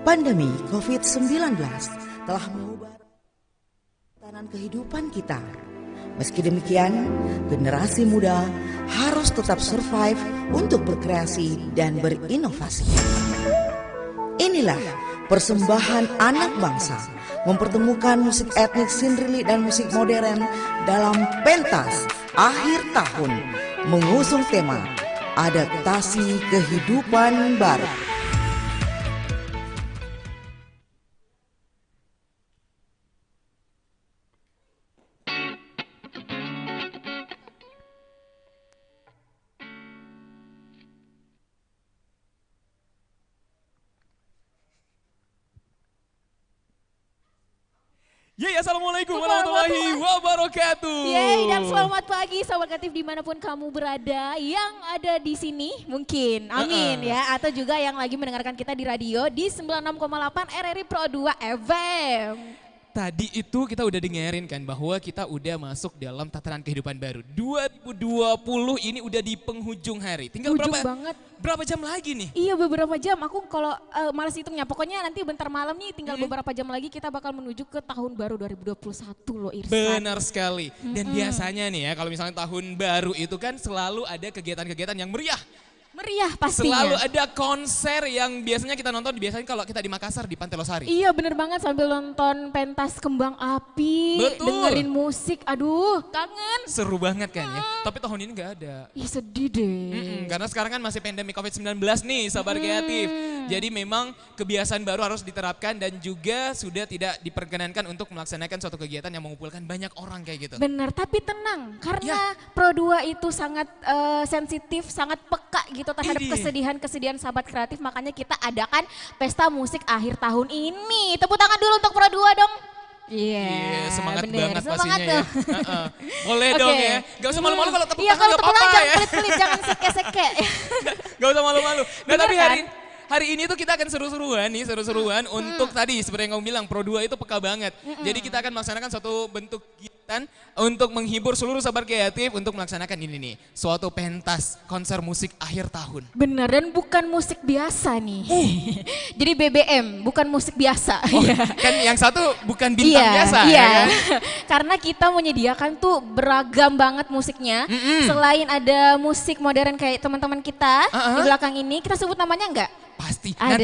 Pandemi COVID-19 telah mengubah tatanan kehidupan kita. Meski demikian, generasi muda harus tetap survive untuk berkreasi dan berinovasi. Inilah persembahan anak bangsa mempertemukan musik etnik Sindrili dan musik modern dalam pentas akhir tahun mengusung tema adaptasi kehidupan baru. Yeay, assalamualaikum warahmatullahi wabarakatuh. Yeay, dan selamat pagi Sobat Kreatif dimanapun kamu berada. Yang ada di sini mungkin, amin ya. Atau juga yang lagi mendengarkan kita di radio di 96,8 RRI Pro 2 FM. Tadi itu kita udah dengerin kan bahwa kita udah masuk dalam tatanan kehidupan baru. 2020 ini udah di penghujung hari. Tinggal berapa jam lagi nih? Iya, beberapa jam. Aku kalau malas hitungnya, pokoknya nanti bentar malam nih tinggal beberapa jam lagi kita bakal menuju ke tahun baru 2021 loh Irsan. Benar sekali. Dan biasanya nih ya kalau misalnya tahun baru itu kan selalu ada kegiatan-kegiatan yang meriah. Meriah pastinya. Selalu ada konser yang biasanya kita nonton biasanya kalau kita di Makassar di Pantai Losari. Iya bener banget sambil nonton pentas kembang api, Betul. dengerin musik, aduh kangen. Seru banget kan ya, tapi tahun ini gak ada. Ih sedih deh. Karena sekarang kan masih pandemi COVID-19 nih Sahabat Kreatif. Jadi memang kebiasaan baru harus diterapkan dan juga sudah tidak diperkenankan untuk melaksanakan suatu kegiatan yang mengumpulkan banyak orang kayak gitu. Bener, tapi tenang karena Pro 2 itu sangat sensitif, sangat peka gitu terhadap kesedihan-kesedihan sahabat kreatif. Makanya kita adakan pesta musik akhir tahun ini. Tepuk tangan dulu untuk Pro 2 dong. Iya, semangat bener. banget Semangat pastinya ya. Boleh dong ya. Gak usah malu-malu kalau tepuk Iya, tangan kalau gak tepuk apa-apa tangan ya. jangan pelit-pelit, jangan seke-seke. Gak usah malu-malu. Nah Bener tapi kan? hari ini tuh kita akan seru-seruan untuk tadi seperti yang kamu bilang Pro 2 itu peka banget. Jadi kita akan melaksanakan suatu bentuk kegiatan untuk menghibur seluruh sahabat kreatif untuk melaksanakan ini nih. Suatu pentas konser musik akhir tahun. Bener, dan bukan musik biasa nih. Jadi BBM, bukan musik biasa. Oh, kan yang satu bukan bintang biasa iya. ya kan? Karena kita menyediakan tuh beragam banget musiknya. Selain ada musik modern kayak teman-teman kita di belakang ini, kita sebut namanya enggak? Pasti, Ada.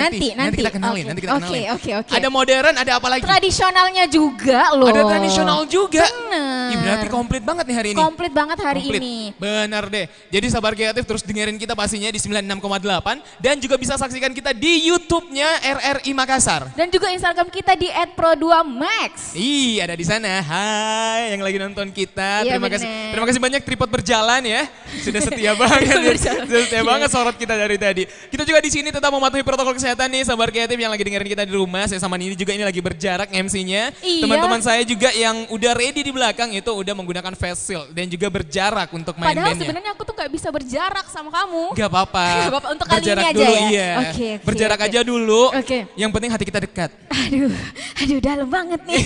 nanti kita kenalin, nanti kita kenalin. Oke. Ada modern, ada apa lagi? Tradisionalnya juga loh. Ada tradisional juga. Bener. Ih, berarti komplit banget nih hari ini. Komplit banget hari Komplit. ini. Benar deh. Jadi sahabat kreatif terus dengerin kita pastinya di 96,8 dan juga bisa saksikan kita di YouTube-nya RRI Makassar. Dan juga Instagram kita di @pro2max. Ada di sana. Hai yang lagi nonton kita. Iya, Terima kasih. bener. Terima kasih banyak tripod berjalan ya. Sudah setia banget. Sudah setia banget sorot kita dari tadi. Kita juga di sini tetap mematuhi protokol kesehatan nih sahabat kreatif yang lagi dengerin kita di rumah. Saya sama Nini juga ini lagi berjarak MC-nya. Iya. Teman-teman saya juga yang udah ready di belakang itu udah menggunakan face shield dan juga berjarak untuk main Padahal bandnya. sebenarnya aku tuh gak bisa berjarak sama kamu. Gak apa-apa. Gak apa-apa, untuk kali berjarak ini aja dulu, ya? iya. Oke, Berjarak oke. aja dulu. Oke. Yang penting hati kita dekat. Aduh dalam banget nih.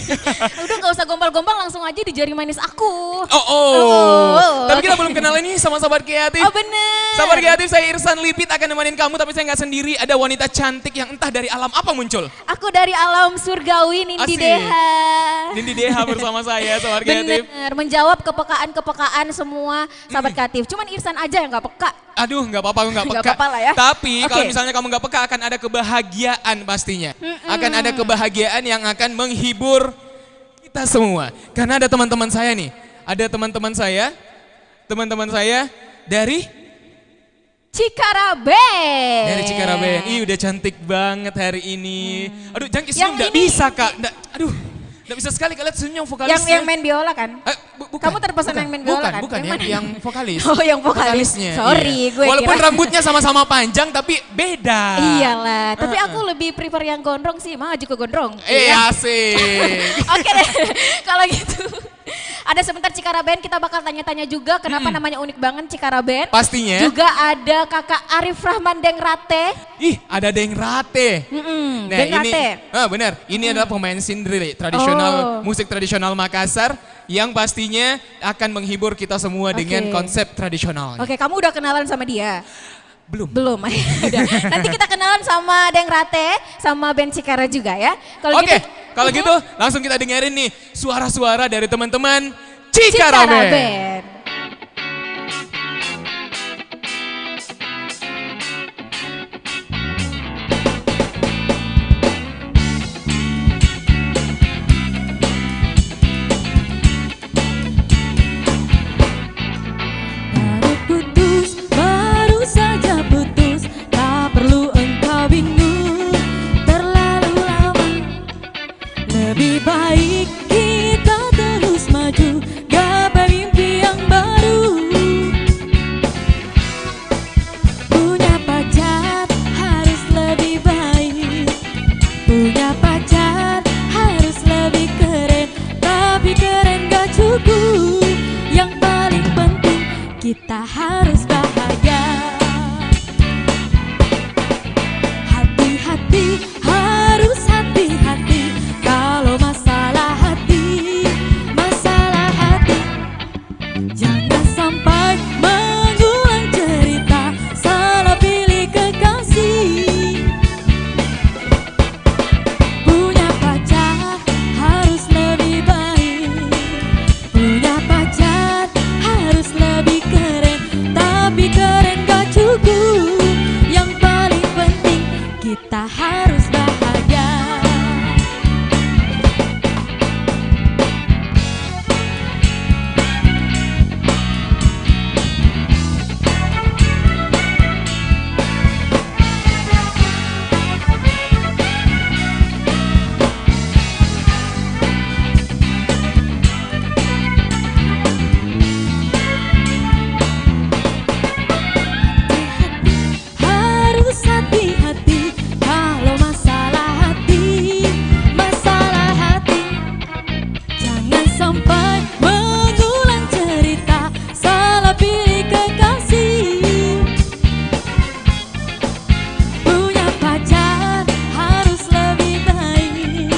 Udah gak usah gombal-gombal, langsung aja di jari manis aku. Tapi kita belum kenal ini sama sahabat kreatif. Oh bener. Sahabat kreatif, saya Irsan Lipit akan nemenin kamu, tapi saya nggak sendiri. Ada wanita cantik yang entah dari alam apa muncul. Aku dari alam surgawi, Nindi Asik. Deha. Nindi Deha bersama saya, sahabat kreatif. Bener, menjawab kepekaan-kepekaan semua sahabat kreatif. Cuman Irsan aja yang gak peka. Aduh, nggak apa-apa, aku nggak Nggak peka. apa-apa lah ya. Tapi kalau Oke. misalnya kamu nggak peka, akan ada kebahagiaan pastinya. Akan ada kebahagiaan yang akan menghibur kita semua. Karena ada teman-teman saya nih. Ada teman-teman saya dari Cikaraben. Dari Cikaraben. Ih, udah cantik banget hari ini. Aduh, jangan Yang senyum, nggak ini- bisa kak. Aduh, nggak bisa sekali kalian senyum vokalisnya. Yang main biola kan? Bukan, Kamu terpesan yang main biola kan? Bukan, Yang mana? yang vokalis. Oh, yang vokalis. Vokalisnya, Sorry, iya. gue Walaupun kira. rambutnya sama-sama panjang tapi beda. Iyalah, tapi aku lebih prefer yang gondrong sih, maju ke gondrong. Asik. Oke deh, kalau gitu. Ada sebentar Cikaraben, kita bakal tanya-tanya juga kenapa namanya unik banget Cikaraben. Pastinya. Juga ada kakak Arif Rahman Dengrate. Ih, ada Deng Rate. Dengrate. Benar. Ini adalah pemain Sindrili, tradisional musik tradisional Makassar yang pastinya akan menghibur kita semua dengan Oke. konsep tradisional. Oke, kamu udah kenalan sama dia? Belum. Belum. Udah. Nanti kita kenalan sama Deng Rate, sama band Cikara juga ya. Kalau Oke, gitu, kalau gitu langsung kita dengerin nih suara-suara dari teman-teman Cikara Band. Band. Lebih baik kita terus maju, gapai mimpi yang baru. Punya pacar harus lebih baik, punya pacar harus lebih keren. Tapi keren gak cukup, yang paling penting kita harus bahagia. Hati-hati, harus hati-hati. Kalau masalah hati, jangan sampai mengulang cerita, salah pilih kekasih. Punya pacar harus lebih baik, punya pacar harus lebih keren. Tapi keren gak cukup, yang paling penting kita harus bahagia. Harus hati-hati kalau masalah hati, jangan sampai mengulang cerita, salah pilih kekasih. Punya pacar harus lebih baik,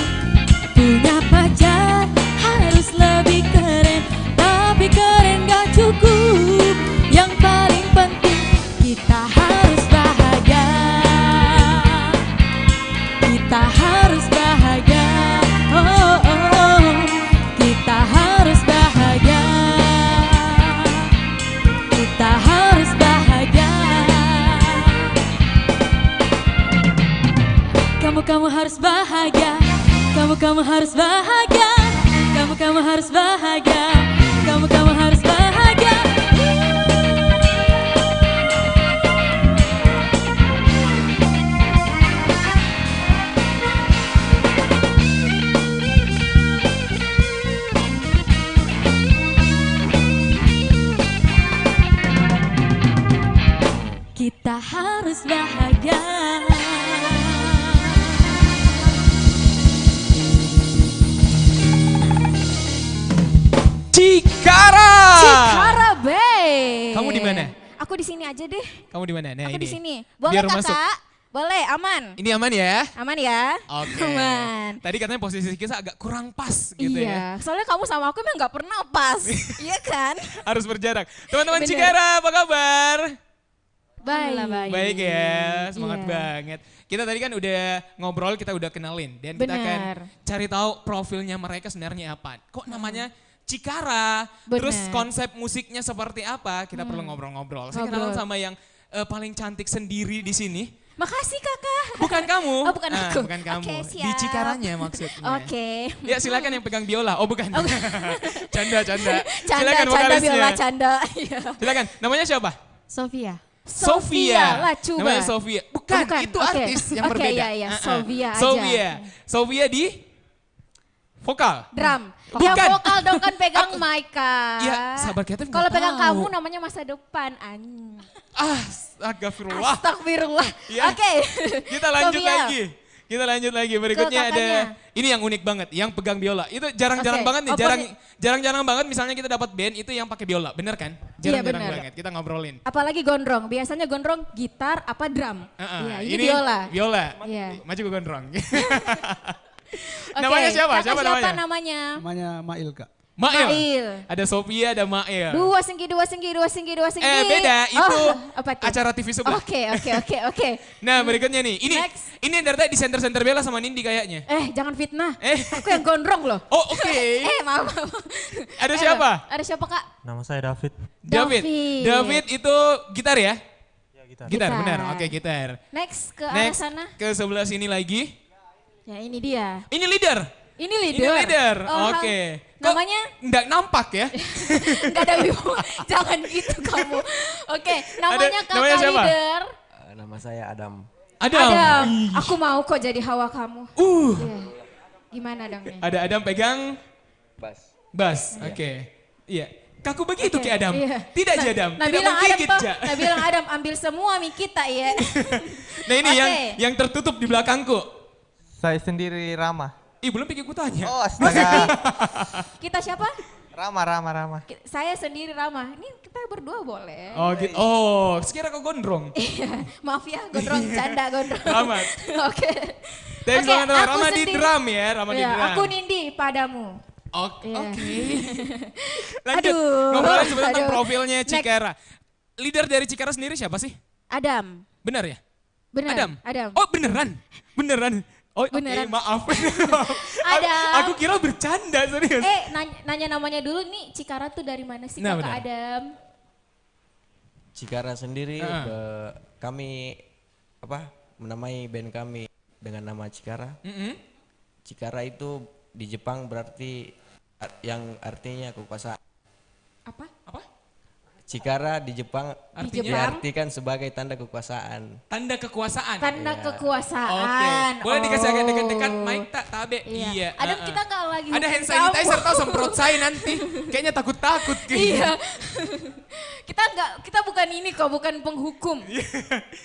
punya pacar harus lebih keren. Tapi keren gak cukup, yang paling penting kita harus bahagia. Kita harus bahagia, oh, oh. Kita harus bahagia, kita harus bahagia. Kamu harus bahagia, kamu harus bahagia, kamu harus bahagia, kamu harus bahagia. Kita harus bahagia. Cikara. Cikara Band. Kamu di mana? Aku di sini aja deh. Kamu di mana? Nah, Aku ini. di sini. Boleh Biar Kakak? masuk. Boleh, aman. Ini aman ya? Aman ya? Oke. Aman. Tadi katanya posisi kita agak kurang pas gitu Iya, ya. soalnya kamu sama aku emang gak pernah pas. Iya kan? Harus berjarak. Teman-teman Bener. Cikara, apa kabar? Baik. Baik ya, semangat Iya. banget. Kita tadi kan udah ngobrol, kita udah kenalin. Dan kita akan Benar. cari tahu profilnya mereka sebenarnya apa. Kok namanya Cikara, terus Benar. konsep musiknya seperti apa, kita perlu ngobrol-ngobrol. Saya kenalan Ngobrol. sama yang paling cantik sendiri di sini. Makasih kakak. Bukan kamu. Oh, bukan aku. Bukan kamu. Oke, Di siap. Cikaranya maksudnya. Oke. Ya silakan yang pegang biola. Oh bukan. Canda. Canda, Silakan canda, vokalisnya. biola, canda. Iya. Silakan. Namanya siapa? Sofia. Sofia Lacuba. Namanya Sofia. Bukan, Bukan, itu oke. artis yang Oke, berbeda. iya, Sofia aja. Sofia di vokal. Drum. Bukan. Dia vokal dong kan pegang mic kan. Iya, sabar kreatif nggak Kalau pegang tahu. kamu namanya masa depan. Astagfirullah. Astagfirullah. Ya. Oke. Kita lanjut Sofia. lagi. Kita lanjut lagi. Berikutnya Ke ada kakaknya. ini yang unik banget, yang pegang biola. Itu jarang-jarang Oke. banget nih, Oh, jarang-jarang banget misalnya kita dapat band itu yang pakai biola, bener kan? Iya, Jarang-jarang bener. banget. Kita ngobrolin. Apalagi gondrong. Biasanya gondrong gitar apa drum. Iya, ini biola. Biola. Iya. Maju ke gondrong. Oke, Namanya siapa? kakak Siapa namanya? namanya? Namanya Mail Kak. Mail. Ada Sophia, ada Mail. Dua singgi. Beda, itu apa tuh? acara TV sebelah. Oke. Nah berikutnya nih, Next. ini dari tadi di center Bella sama Nindi kayaknya. Jangan fitnah. Eh. Aku yang gondrong loh. Oh oke. Maaf. Ada siapa? Ada siapa Kak? Nama saya David. David itu gitar ya? Ya, gitar. Gitar, Gitar. benar. Oke, gitar. Next ke arah sana. Ke sebelah sini lagi. Ya ini dia. Ini leader. Ini leader. Oke. Kok Namanya? nggak nampak ya? Enggak ada Wibu. Jangan gitu kamu. Oke, namanya kakak namanya siapa? leader. Nama saya Adam. Adam. Ih. Aku mau kok jadi hawa kamu. Iya. Gimana dong nih? Ada Adam pegang bass. Iya. Oke. Iya. Kaku begitu Oke, Ki Adam. iya. Tidak Ja Adam. Nah Tidak bilang Adam menggigit toh. Ja. Nah bilang Adam ambil semua mie kita ya. Nah ini Oke. yang tertutup di belakangku. Saya sendiri Rama. Ih belum pikir ku tanya. Oh astaga. Kita siapa? Rama. Saya sendiri Rama. Ini kita berdua boleh. Oh gitu. Oh, sekira kau gondrong. Iya, maaf ya gondrong, canda gondrong. Selamat. Oke. Thanks Oke, banget aku Rama di sendiri. drum ya, Rama di Iya, drum. aku Nindi padamu. Oke. Iya. Lanjut. Aduh. Ngobrolin sebenarnya tentang Aduh. profilnya Next. Cikara. Leader dari Cikara sendiri siapa sih? Adam. Benar ya? Benar. Adam. Oh beneran? Oh oke, Beneran. maaf. Adam. Aku kira bercanda serius. Nanya namanya dulu nih, Cikara tuh dari mana sih Nah, Kakak benar. Adam? Cikara sendiri Heeh. kami menamai band kami dengan nama Cikara. Mm-mm. Cikara itu di Jepang berarti yang artinya kekuasaan. Apa? Cikara di Jepang Artinya? diartikan sebagai tanda kekuasaan. Tanda kekuasaan. Tanda Oke. kekuasaan. Boleh dikasih agak dekat-dekat Oh. mic tak tabe. Iya. Adam kita nggak lagi ada hukum hand sanitizer kamu. tau semprot saya nanti. Kayaknya takut-takut Iya. kita bukan ini kok, bukan penghukum.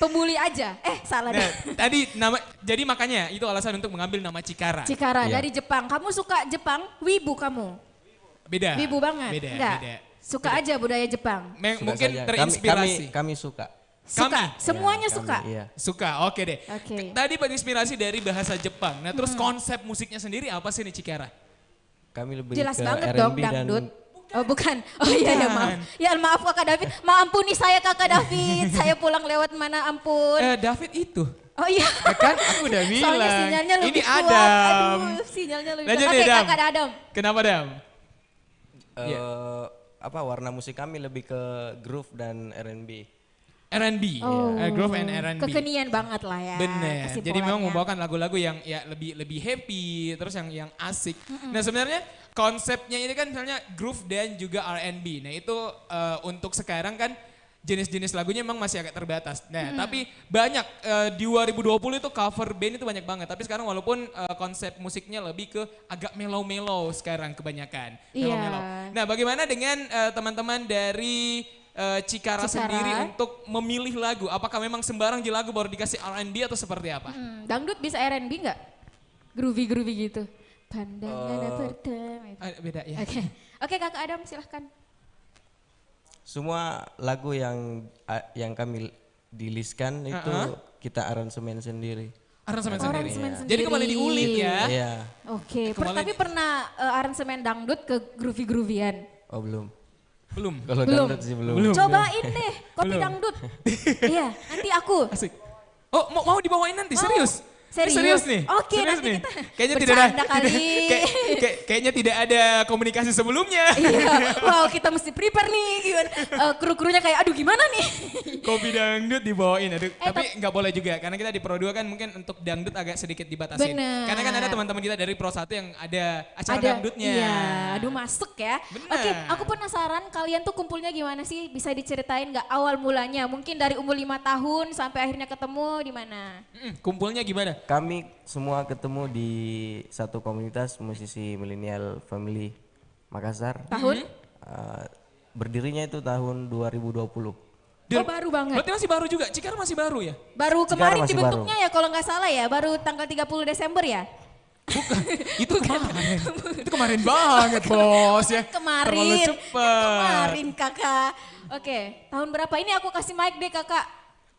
Pembuli aja. Salah Nah, deh. tadi jadi makanya itu alasan untuk mengambil nama Cikara. Cikara Iya. dari Jepang. Kamu suka Jepang? Wibu kamu? Beda. Wibu banget? Beda, Enggak? beda. Suka aja budaya Jepang? Suka Mungkin saja. terinspirasi. Kami suka. Suka? Semuanya Kami, suka? Iya. Suka, oke deh. Oke. Tadi terinspirasi dari bahasa Jepang. Nah terus konsep musiknya sendiri apa sih nih Cikara? Kami lebih Jelas ke banget R&B dong dan dangdut. Oh bukan. Oh iya ya maaf. Ya maaf Kakak David. Ampuni saya Kakak David. Saya pulang lewat mana ampun. David itu. Oh iya. Ya kan aku udah bilang. Soalnya sinyalnya lebih Ini kuat. Adam. Aduh sinyalnya lebih Lanjut kuat. nih, Oke Dam. Kakak Adam. Kenapa Dam? eh, warna musik kami lebih ke groove dan R&B. R&B, Oh. groove and R&B. Kekinian banget lah ya. Bener. Jadi kesimpulannya. memang membawakan lagu-lagu yang ya lebih happy, terus yang asik. Nah sebenarnya konsepnya ini kan misalnya groove dan juga R&B. Nah itu untuk sekarang kan jenis-jenis lagunya memang masih agak terbatas. Nah tapi banyak di 2020 itu cover band itu banyak banget. Tapi sekarang walaupun konsep musiknya lebih ke agak mellow-mellow sekarang kebanyakan. Iya. Mellow-mellow. Nah bagaimana dengan teman-teman dari Cikara sendiri untuk memilih lagu? Apakah memang sembarang di lagu baru dikasih R&B atau seperti apa? Dangdut bisa R&B nggak? Groovy gitu. Pandangan pertama. Beda ya. Oke Kakak Adam silahkan. Semua lagu yang kami diliskan itu kita aransemen sendiri. Aransemen Aransemen sendiri. Jadi kembali diulik ya. Iya. Oke, Kembali- tapi pernah aransemen dangdut ke groovy-groovian? Oh belum. Belum. Kalau Belum. dangdut sih belum. Belum. Cobain deh, kopi Belum. dangdut. Iya, nanti aku. Asik. Oh mau dibawain nanti Mau. serius? Serius? Serius nih? Oke, Serius nanti nih? kita Kayaknya tidak ada, bercanda kali. kayaknya tidak ada komunikasi sebelumnya. Iya, wow kita mesti prepare nih. Gimana? Kru-krunya kayak aduh gimana nih? Kopi dangdut dibawain. Aduh, tapi tapi- nggak boleh juga karena kita di Pro 2 kan mungkin untuk dangdut agak sedikit dibatasin. Bener. Karena kan ada teman-teman kita dari Pro 1 yang ada acara Ada dangdutnya. Iya, aduh masuk ya. Bener. Oke, aku penasaran kalian tuh kumpulnya gimana sih? Bisa diceritain nggak awal mulanya? Mungkin dari umur 5 tahun sampai akhirnya ketemu di mana? Kumpulnya gimana? Kami semua ketemu di satu komunitas musisi milenial family Makassar. Tahun? Berdirinya itu tahun 2020. Oh baru banget. Berarti masih baru juga, Cikara masih baru ya? Baru Cikara kemarin masih dibentuknya ya kalau nggak salah ya, baru tanggal 30 Desember ya? Itu kemarin. Itu kemarin banget bos ya. Kemarin. Terlalu Kan cepat. kemarin kakak. Oke, tahun berapa? Ini aku kasih mic deh kakak.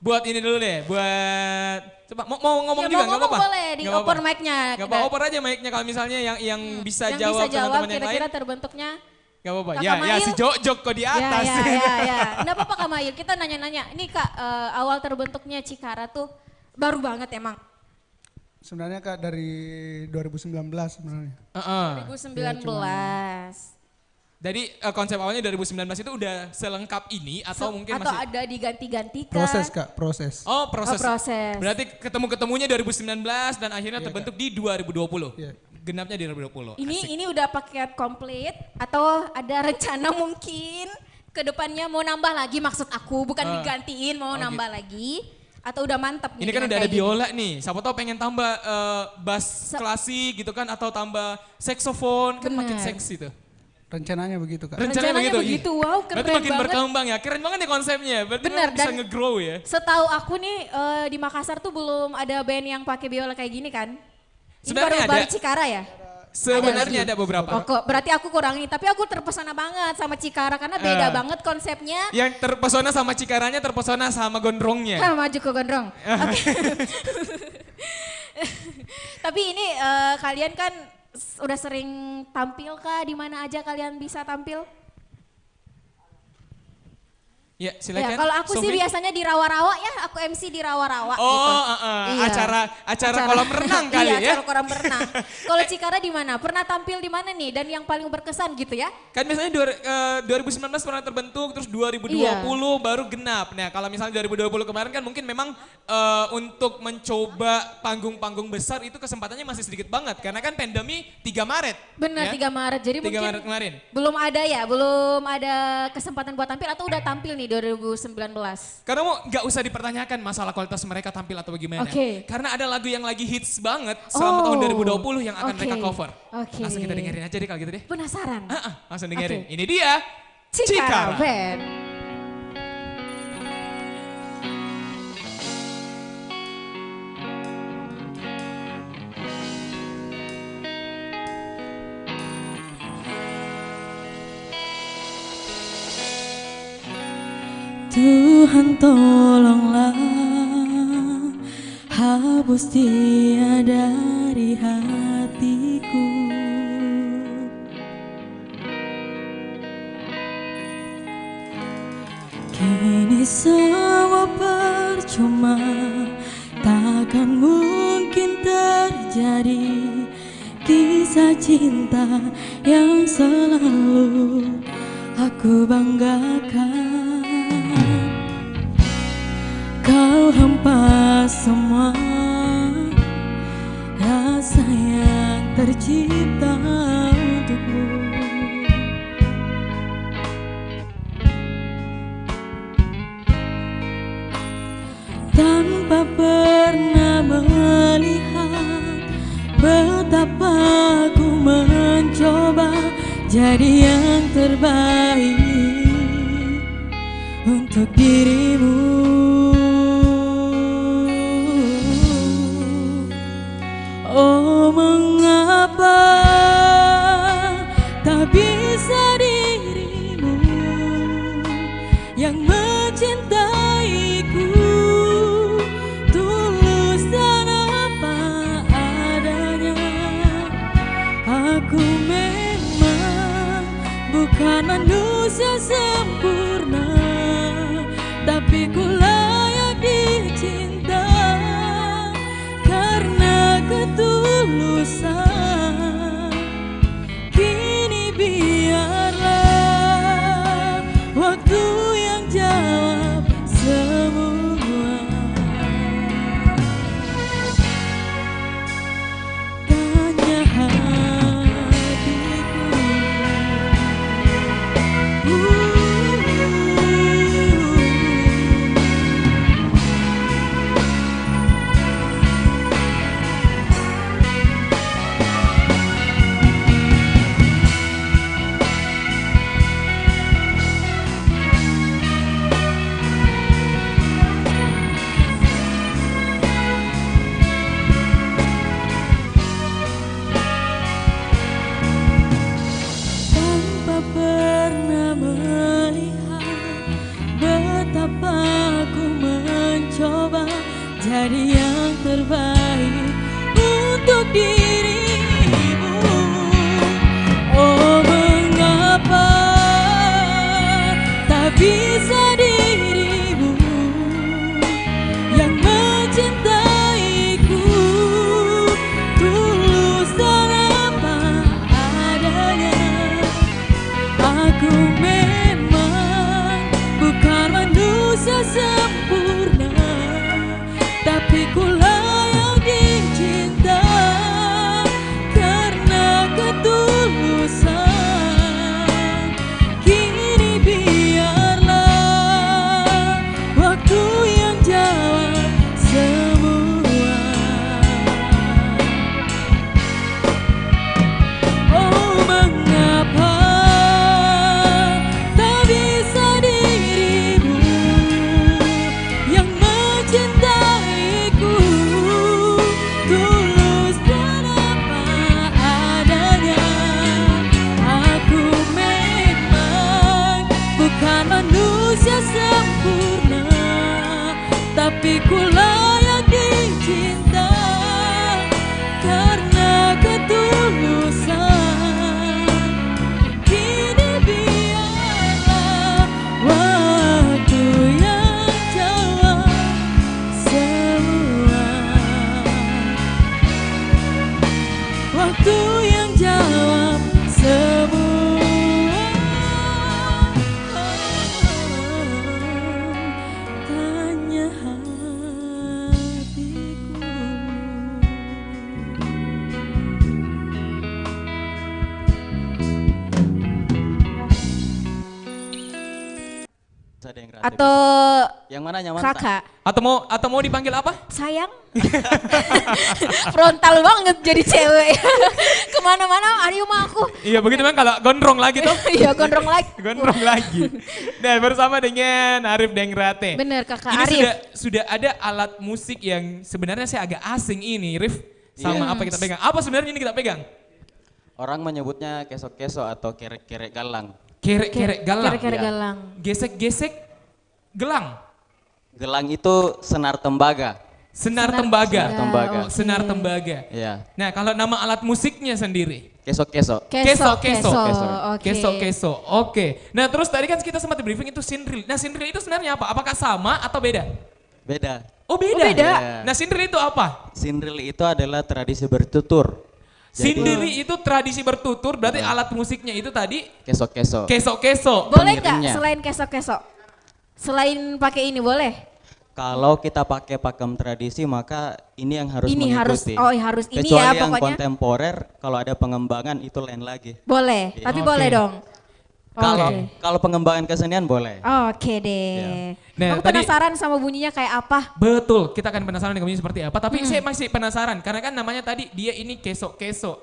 Buat ini dulu deh, buat coba mau ngomong Ya, juga mau nggak ngomong apa-apa. boleh, di Nggak apa-apa. open mic-nya. Nggak apa-apa, oper aja mic-nya kalau misalnya yang bisa Yang jawab bisa jawab teman-teman yang lain. kira-kira terbentuknya. Gak apa-apa. Kak Ya Mail. si Jok kok di atas. Ya. Nggak apa-apa Kak Mail, kita nanya-nanya. Ini Kak, awal terbentuknya Cikara tuh baru banget emang. Sebenarnya Kak dari 2019 sebenarnya. Heeh. 2019. Jadi konsep awalnya 2019 itu udah selengkap ini atau mungkin atau masih ada diganti-ganti kan? Proses Kak, proses. Oh proses. Oh, proses. Berarti ketemu-ketemunya 2019 dan akhirnya Iya, terbentuk di 2020. Iya. Genapnya di 2020. Ini udah paket komplit atau ada rencana mungkin ke depannya mau nambah lagi maksud aku, bukan digantiin mau nambah lagi atau udah mantap nih? Ini kan dengan udah ada kayak gini? biola nih, siapa tahu pengen tambah bass klasik gitu kan atau tambah saksofon kan makin Bener. seksi tuh. Rencananya begitu Kak. Rencananya begitu, wow, keren Berarti makin banget. berkembang ya, keren banget nih konsepnya. Berarti Bener, memang bisa dan- nge-grow ya. Setahu aku nih di Makassar tuh belum ada band yang pakai biola kayak gini kan? Ini Sebenarnya baru ada. Cikara ya? Sebenarnya ada beberapa. Oh, kok berarti aku kurang ini, tapi aku terpesona banget sama Cikara karena beda banget konsepnya. Yang terpesona sama Cikaranya, terpesona sama gondrongnya. Hah, maju ke gondrong. Oke. Tapi ini kalian kan udah sering tampil kah? Di mana aja kalian bisa tampil? Ya silakan. Ya, kalau aku sih Sofi. biasanya di Rawa-Rawa ya, aku MC di Rawa-Rawa Oh, gitu. Iya. acara kolam renang kali iya, ya. acara kolam renang. Kalau Cikara di mana? Pernah tampil di mana nih? Dan yang paling berkesan gitu ya? Kan biasanya 2019 pernah terbentuk, terus 2020 Iya. baru genap. Nah kalau misalnya 2020 kemarin kan mungkin memang untuk mencoba panggung-panggung besar itu kesempatannya masih sedikit banget. Karena kan pandemi 3 Maret. Benar, ya? 3 Maret. Jadi 3 mungkin Maret kemarin. belum ada kesempatan buat tampil atau udah tampil nih 2019? Karena mau nggak usah dipertanyakan masalah kualitas mereka tampil atau bagaimana. Oke. Karena ada lagu yang lagi hits banget selama Oh, tahun 2020 yang akan oke. mereka cover. Oke. Langsung kita dengerin aja deh kalau gitu deh. Penasaran? Langsung dengerin. Oke. Ini dia Cikara Cikara. Band. Tuhan tolonglah hapus dia dari hatiku. Kini semua percuma, takkan mungkin terjadi kisah cinta yang selalu aku banggakan. Kau hempas semua rasa yang tercipta untukmu. Tanpa pernah melihat betapa aku mencoba jadi yang terbaik untuk dirimu. Oh, mengapa tak bisa dirimu yang mencintaiku tulus dan apa adanya. Aku memang bukan manusia sempurna, tapi ku jadi yang terbaik untuk dirimu. Oh mengapa tak bisa dirimu yang mencintaiku tulus dan apa adanya. Aku memang bukan manusia sempurna, tapi ku layak dicinta karena ketulusan. Kini biarlah waktu yang jawab semua. Oh mengapa tak bisa dirimu yang mencintaiku tulus dan apa adanya. Aku memang bukan manusia sempurna, tapi ku layak dicinta karena ketulusan. Kini biarlah waktu yang jawab semua. Waktu yang jawab semua. Tanya hatiku. Ada yang rasa Atau yang mana nyaman? kakak? Atau mau dipanggil apa? Sayang. Frontal banget jadi cewek. Kemana-mana, ayo mah aku. Iya begitu memang kalau gondrong lagi tuh. Iya gondrong lagi. Gondrong lagi. Dan bersama dengan Arif Dengrate. Bener kakak Ini Arif. sudah ada alat musik yang sebenarnya saya agak asing ini, Rif. Sama apa kita pegang? Apa sebenarnya ini kita pegang? Orang menyebutnya keso-keso atau kerek-kerek galang. Kerek-kerek galang. Kira-kira Iya. galang. Gesek-gesek gelang. Gelang itu senar tembaga. Senar tembaga. Senar tembaga. Oh, senar tembaga. Iya. Nah kalau nama alat musiknya sendiri? Keso-keso. Keso-keso. Oke. Keso-keso. Oke. Nah terus tadi kan kita sempat di briefing itu sinril. Nah sinril itu sebenarnya apa? Apakah sama atau beda? Beda. Oh beda. Oh, beda. Iya. Nah sinril itu apa? Sinril itu adalah tradisi bertutur. Sindiri itu tradisi bertutur, berarti alat musiknya itu tadi Keso-keso. keso-keso. Boleh nggak pengiringnya. selain kesok-kesok? Selain pakai ini boleh? Kalau kita pakai pakem tradisi maka ini yang harus Ini harus, mengikuti. harus ini Kecuali ya yang pokoknya. kontemporer, kalau ada pengembangan itu lain lagi. Boleh, Iya. tapi Oke. boleh dong. Kalau Oke. kalau pengembangan kesenian boleh. Oke deh. Nah, Aku tadi- penasaran sama bunyinya kayak apa. Betul, kita akan penasaran dengan bunyinya seperti apa. Tapi saya masih penasaran, karena kan namanya tadi dia ini keso-keso.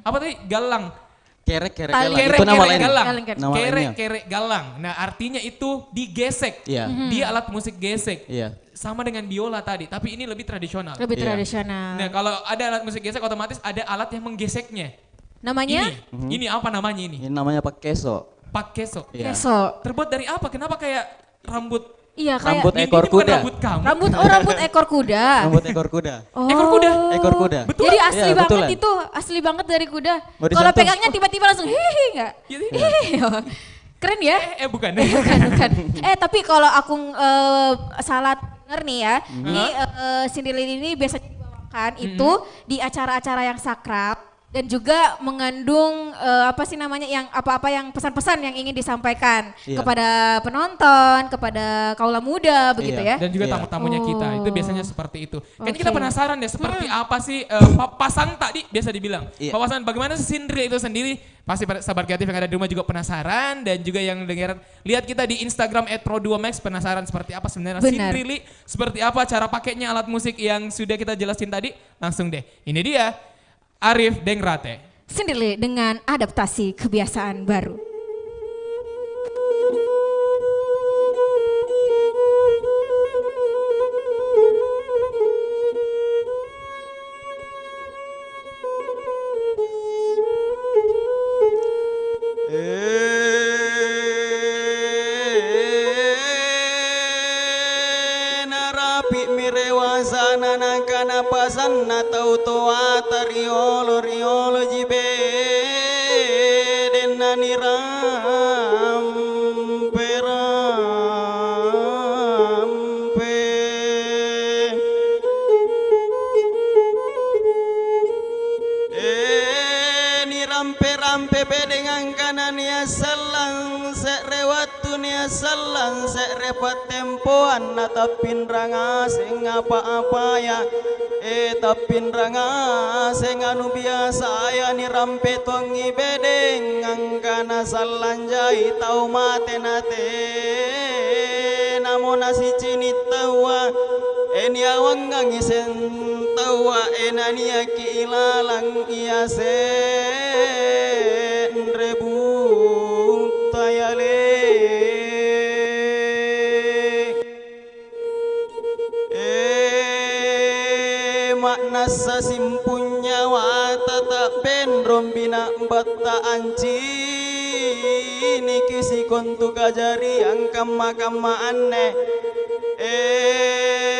Apa tadi? Galang. Kerek-kerek Tali. galang itu nama Kerek-kerek lainnya. galang. Nama lainnya. Kerek-kerek galang. Nah artinya itu digesek. Iya. Dia alat musik gesek. Iya. Sama dengan biola tadi, tapi ini lebih tradisional. Lebih Iya. tradisional. Nah kalau ada alat musik gesek otomatis ada alat yang menggeseknya. Namanya? Ini apa namanya ini? Ini namanya Pak Keso. Pak keso. Iya. Keso. Terbuat dari apa? Kenapa kayak rambut? Iya kayak Rambut Ini ekor bukan kuda. rambut kamu. rambut ekor kuda. Rambut ekor kuda. Oh. Ekor kuda. Ekor kuda. Betul. Jadi asli Iya, banget betulan. itu, asli banget dari kuda. Mau Kalau disentuh? pegangnya tiba-tiba langsung hihi enggak? Iya, iya. Hihi. Keren ya? Bukan. Bukan. Tapi kalau aku salah denger nih ya, ini sindilin ini biasanya dibawakan itu di acara-acara yang sakral dan juga mengandung apa sih namanya yang apa-apa yang pesan-pesan yang ingin disampaikan Iya. kepada penonton, kepada kaula muda begitu Iya. ya. Dan juga Iya. tamu-tamunya kita, itu biasanya seperti itu. Kayaknya kita Oke. penasaran deh seperti apa sih pasang tadi biasa dibilang. Iya. Papasan bagaimana sih sindri itu sendiri. Pasti sahabat kreatif yang ada di rumah juga penasaran dan juga yang dengar lihat kita di Instagram @pro2max penasaran seperti apa sebenarnya Benar. sindri, seperti apa cara pakainya alat musik yang sudah kita jelasin tadi. Langsung deh. Ini dia Arif Dengrate. Sindili dengan adaptasi kebiasaan baru. Narapi dewasa nanakana pasanna tau toa tariolo riolo jibe denani rampe rampe ni rampe rampe bedengan kanan ya salang sekrewatu nia salang sekrepat tempoan na tapin ranga sing apa-apa ya tapin ranga sing anu biasa ya ni rampe tongi bedeng angkana salanjai tau mate nate namo nasi cinit tawa eni awang ngisen tawa enani aki ilalang iya sen rebung tayale makna sasimpunya wa tata ben rombina batta anci niki si kontu kajari angkam makama aneh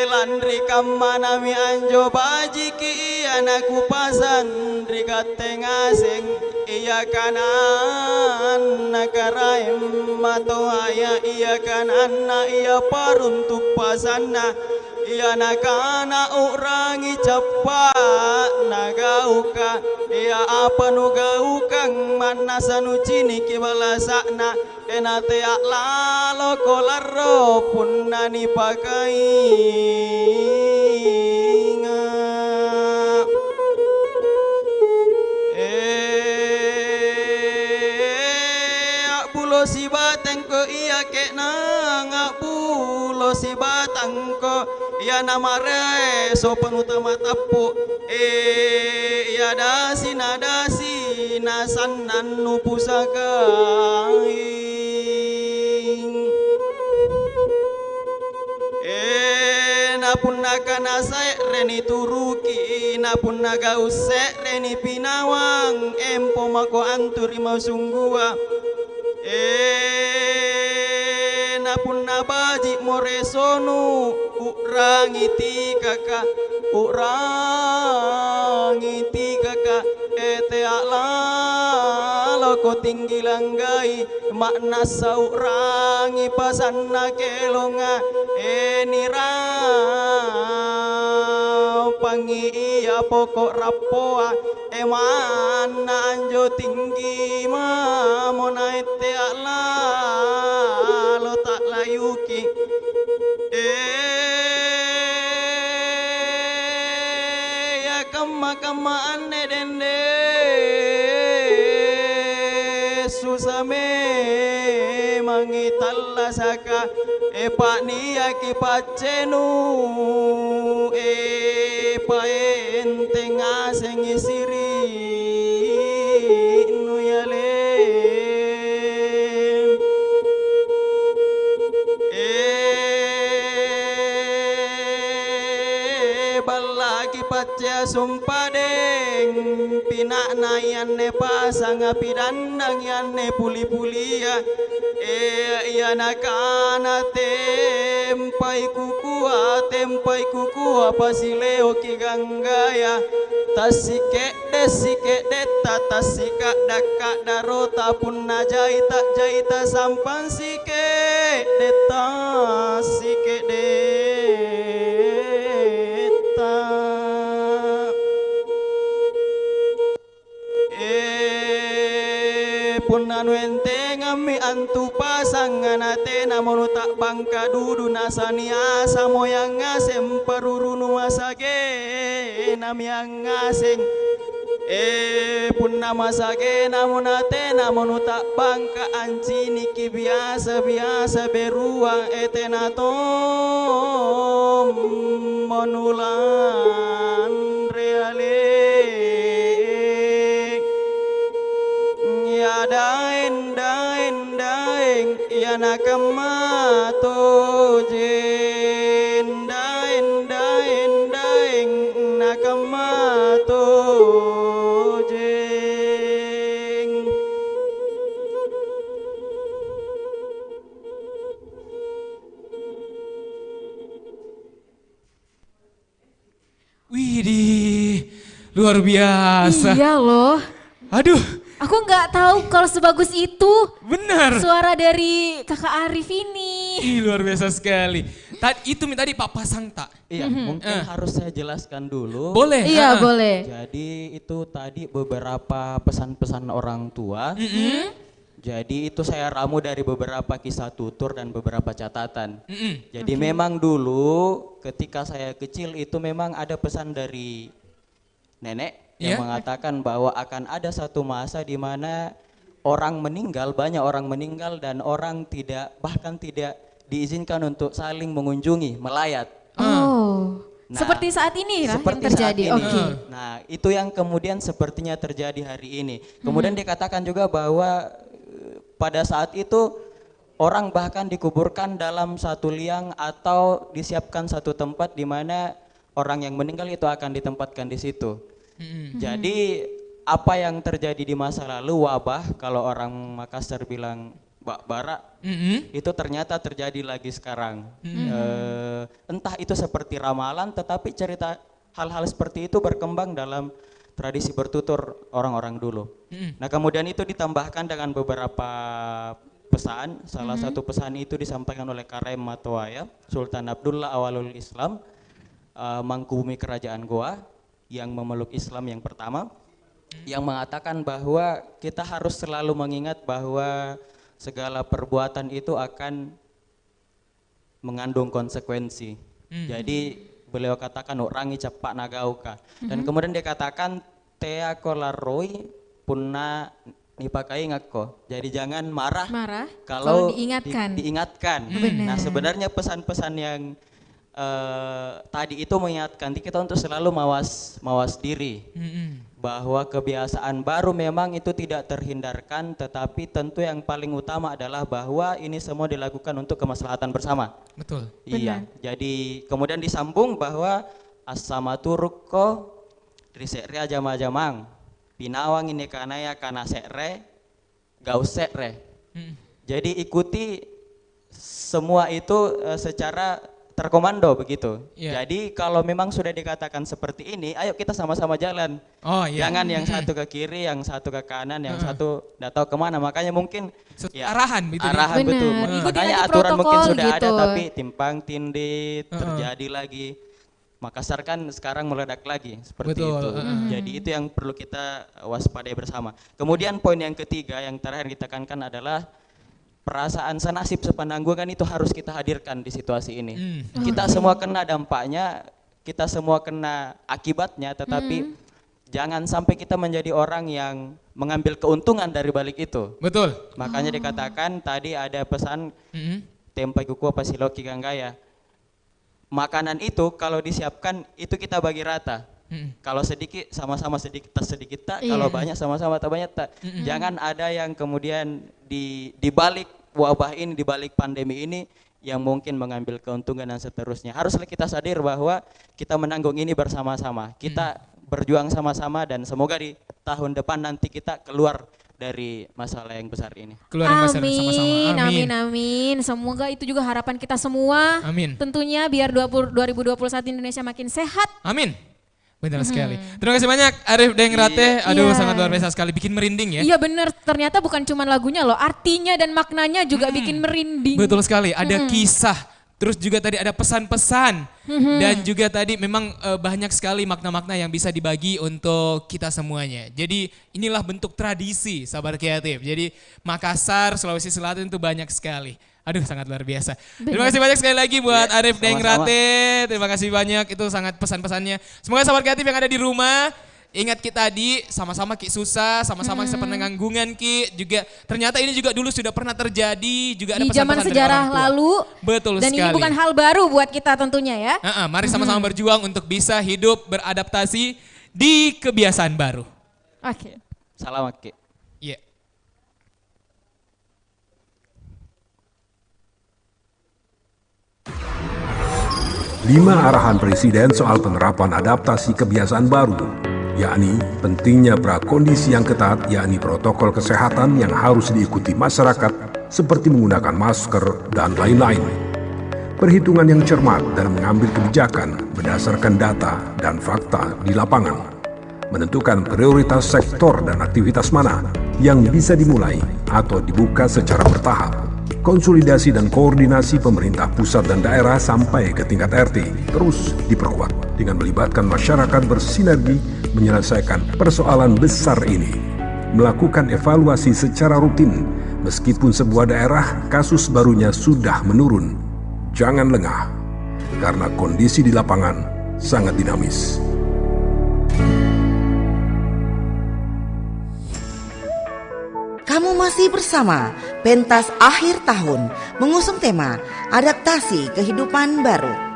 landri kamanami anjo baji ki anaku pasan rika tengaseng iya kanan nakaraim mato aya iya kanan na iya paruntuk pasanna iya nakana urangi cepat nagauka iya apa nugaukang mana sanucini kibalasakna enate lalo kolaro punani pakai bulo si batang ko iya kena ngapulo si batang ko iya namare sopan utama tapu iya dasi nadasi nasan nanu pusaka napun naga nasai reni turuki napun naga usek reni pinawang empo mako anturi mau sunggua napun nabaji moresonu urangiti kakak ete ala loko tinggi langgai makna saurangi pasanna kelonga enira pangi iya pokok rapoa emana anjo tinggi mamona ete ala lo tak layuki ya kama ane dende susame mangitalla saka pak niya kipacenu pa enteng aseng isiri nuyale balagi pacya sumpadeng pinak na yanne pasang api dandang yanne puli-pulia iya nakana tempai kukua pasileo kiganggaya tasike deta tasika daka darota punna jaita sampan sike deta sike deta punanu ente ngami antu pasangan ate namono tak bangka dudu nasani asa moyang ngasem parurunu masage nami ngaseng punna masage namonate namono tak bangka anci niki biasa beruang etenatom monulan reale ya daeng ya nakamato jen daeng nakamato jeng Widih, luar biasa. Iya loh. Aduh, Aku nggak tahu kalau sebagus itu benar. suara dari Kakak Arif ini. Ih, luar biasa sekali. Tadi Pak Pasang tak? Iya, mungkin harus saya jelaskan dulu. Boleh. Iya, boleh. Jadi itu tadi beberapa pesan-pesan orang tua. Jadi itu saya ramu dari beberapa kisah tutur dan beberapa catatan. Jadi memang dulu ketika saya kecil itu memang ada pesan dari nenek yang mengatakan bahwa akan ada satu masa di mana orang meninggal, banyak orang meninggal dan orang bahkan tidak diizinkan untuk saling mengunjungi, melayat. Oh, Nah, seperti saat ini lah yang seperti terjadi. saat ini. Oke. Nah, itu yang kemudian sepertinya terjadi hari ini. Kemudian dikatakan juga bahwa pada saat itu orang bahkan dikuburkan dalam satu liang atau disiapkan satu tempat di mana orang yang meninggal itu akan ditempatkan di situ. Jadi apa yang terjadi di masa lalu, wabah, kalau orang Makassar bilang bara, itu ternyata terjadi lagi sekarang. Entah itu seperti ramalan, tetapi cerita hal-hal seperti itu berkembang dalam tradisi bertutur orang-orang dulu. Nah, kemudian itu ditambahkan dengan beberapa pesan. Salah satu pesan itu disampaikan oleh Karem Matoaya, Sultan Abdullah Awalul Islam, Mangku Bumi Kerajaan Goa, yang memeluk Islam yang pertama, yang mengatakan bahwa kita harus selalu mengingat bahwa segala perbuatan itu akan mengandung konsekuensi. Jadi beliau katakan orangi cepat nagauka. Dan kemudian dia katakan tea kolaroi punna dipakai ngako. Jadi jangan marah kalau diingatkan. Nah, sebenarnya pesan-pesan yang tadi itu mengingatkan kita untuk selalu mawas diri, bahwa kebiasaan baru memang itu tidak terhindarkan, tetapi tentu yang paling utama adalah bahwa ini semua dilakukan untuk kemaslahatan bersama. Betul. Iya. Jadi kemudian disambung bahwa as-samaturukko risekre ajama-jamang pinawang ini kanaya kana sekre gausekre. Jadi ikuti semua itu secara terkomando begitu. Jadi kalau memang sudah dikatakan seperti ini, ayo kita sama-sama jalan. Jangan yang satu ke kiri, yang satu ke kanan, yang satu tidak tahu kemana. Makanya mungkin arahan gitu. Arahan betul. Makanya aturan mungkin sudah ada, tapi timpang tindih terjadi lagi. Makassar kan sekarang meledak lagi seperti itu. Jadi itu yang perlu kita waspadai bersama. Kemudian poin yang ketiga yang terakhir ditekankan adalah perasaan senasib sepenanggungan itu harus kita hadirkan di situasi ini. Kita semua kena dampaknya, kita semua kena akibatnya, tetapi jangan sampai kita menjadi orang yang mengambil keuntungan dari balik itu. Betul. Makanya dikatakan tadi ada pesan tempai kuku pasiloki ganggaya. Makanan itu kalau disiapkan itu kita bagi rata. Kalau sedikit sama-sama sedikit tak, kalau banyak sama-sama tak banyak tak. Jangan ada yang kemudian di balik wabah ini, di balik pandemi ini yang mungkin mengambil keuntungan dan seterusnya. Haruslah kita sadar bahwa kita menanggung ini bersama-sama. Kita berjuang sama-sama dan semoga di tahun depan nanti kita keluar dari masalah yang besar ini. Amin. Semoga itu juga harapan kita semua. Amin. Tentunya biar 2021 Indonesia makin sehat. Amin. Benar sekali. Terima kasih banyak Arif Dengrate. Aduh, sangat luar biasa sekali, bikin merinding ya. Iya benar, ternyata bukan cuma lagunya loh, artinya dan maknanya juga bikin merinding. Betul sekali, ada kisah, terus juga tadi ada pesan-pesan, dan juga tadi memang banyak sekali makna-makna yang bisa dibagi untuk kita semuanya. Jadi inilah bentuk tradisi Sabar Kreatif. Jadi Makassar, Sulawesi Selatan itu banyak sekali. Aduh, sangat luar biasa. Terima kasih banyak sekali lagi buat Arif Dengrate. Terima kasih banyak, itu sangat pesan-pesannya. Semoga Sahabat Kreatif yang ada di rumah, ingat kita tadi sama-sama Ki susah, sama-sama sepenanggungan Ki. Juga ternyata ini juga dulu sudah pernah terjadi, juga ada di zaman sejarah lalu. Betul dan sekali. ini bukan hal baru buat kita tentunya ya. Mari sama-sama berjuang untuk bisa hidup beradaptasi di kebiasaan baru. Oke. Salam Ki. Iya. 5 arahan Presiden soal penerapan adaptasi kebiasaan baru, yakni pentingnya prakondisi yang ketat, yakni protokol kesehatan yang harus diikuti masyarakat seperti menggunakan masker dan lain-lain. perhitungan yang cermat dalam mengambil kebijakan berdasarkan data dan fakta di lapangan, menentukan prioritas sektor dan aktivitas mana yang bisa dimulai atau dibuka secara bertahap. Konsolidasi dan koordinasi pemerintah pusat dan daerah sampai ke tingkat RT terus diperkuat dengan melibatkan masyarakat bersinergi menyelesaikan persoalan besar ini. Melakukan evaluasi secara rutin meskipun sebuah daerah kasus barunya sudah menurun. Jangan lengah, karena kondisi di lapangan sangat dinamis. Kamu masih bersama Pentas Akhir Tahun mengusung tema Adaptasi Kehidupan Baru.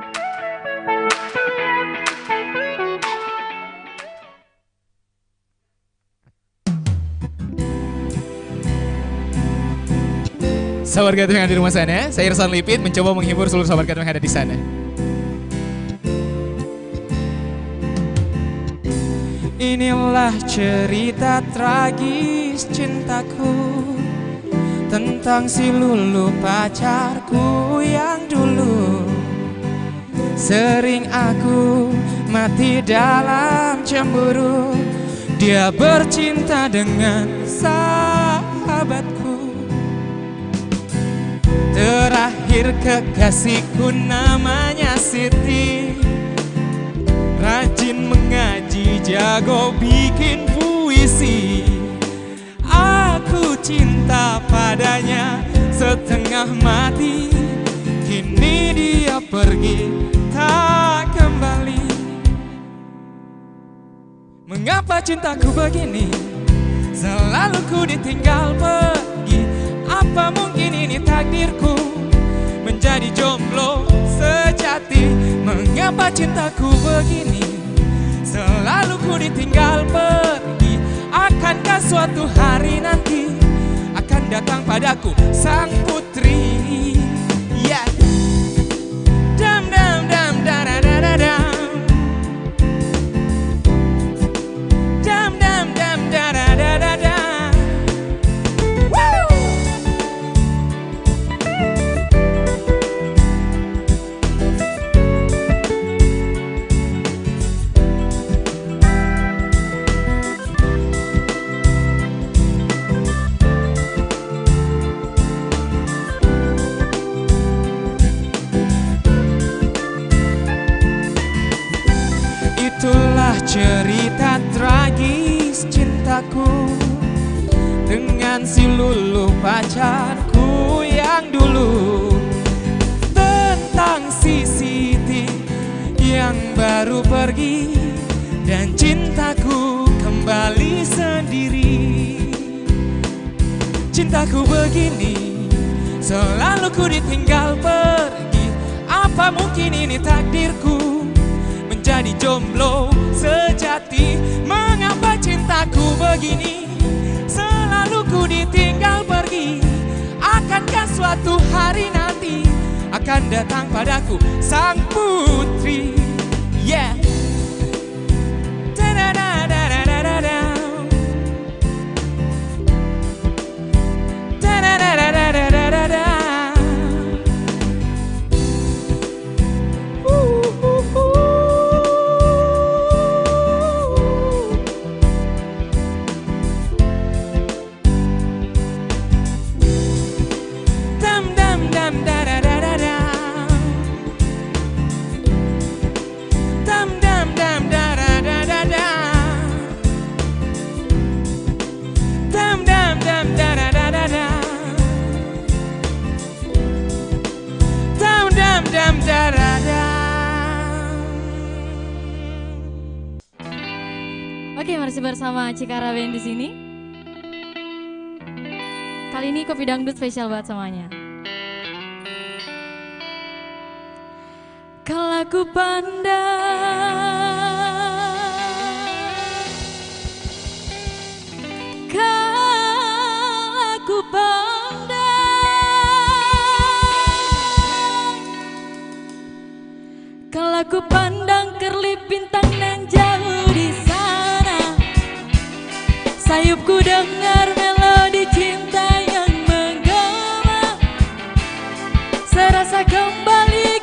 Sahabat Kreatif yang ada di rumah sana, saya Irsan Lipit mencoba menghibur seluruh sahabat kreatif yang ada di sana. Inilah cerita tragis cintaku tentang si Lulu pacarku yang dulu. Sering aku mati dalam cemburu, dia bercinta dengan sahabatku. Terakhir kekasihku namanya Siti, rajin mengaji, jago bikin puisi. Aku cinta padanya setengah mati, kini dia pergi tak kembali. Mengapa cintaku begini, selalu ku ditinggal pergi? Apa mungkin ini takdirku menjadi jomblo sejati? Mengapa cintaku begini, selalu ku ditinggal pergi? Akankah suatu hari nanti akan datang padaku sang putri? Yeah. Dam dam dam da da da da dam. Dam dam dam da da da da dam. Itulah cerita tragis cintaku dengan si Lulu pacarku yang dulu. Tentang si Siti yang baru pergi dan cintaku kembali sendiri. Cintaku begini, selalu ku ditinggal pergi. Apa mungkin ini takdirku menjadi jomblo sejati? Mengapa cintaku begini, selalu ku ditinggal pergi? Akankah suatu hari nanti akan datang padaku sang putri? Yeah. Oke, masih bersama Cikara Band di sini. Kali ini Kopi Dangdut spesial buat semuanya. Kalau ku pandang, kalau ku pandang, kalau ku pandang kerlip bintang nan jauh di sana, sayupku dengar melodi cinta yang menggema, serasa kembali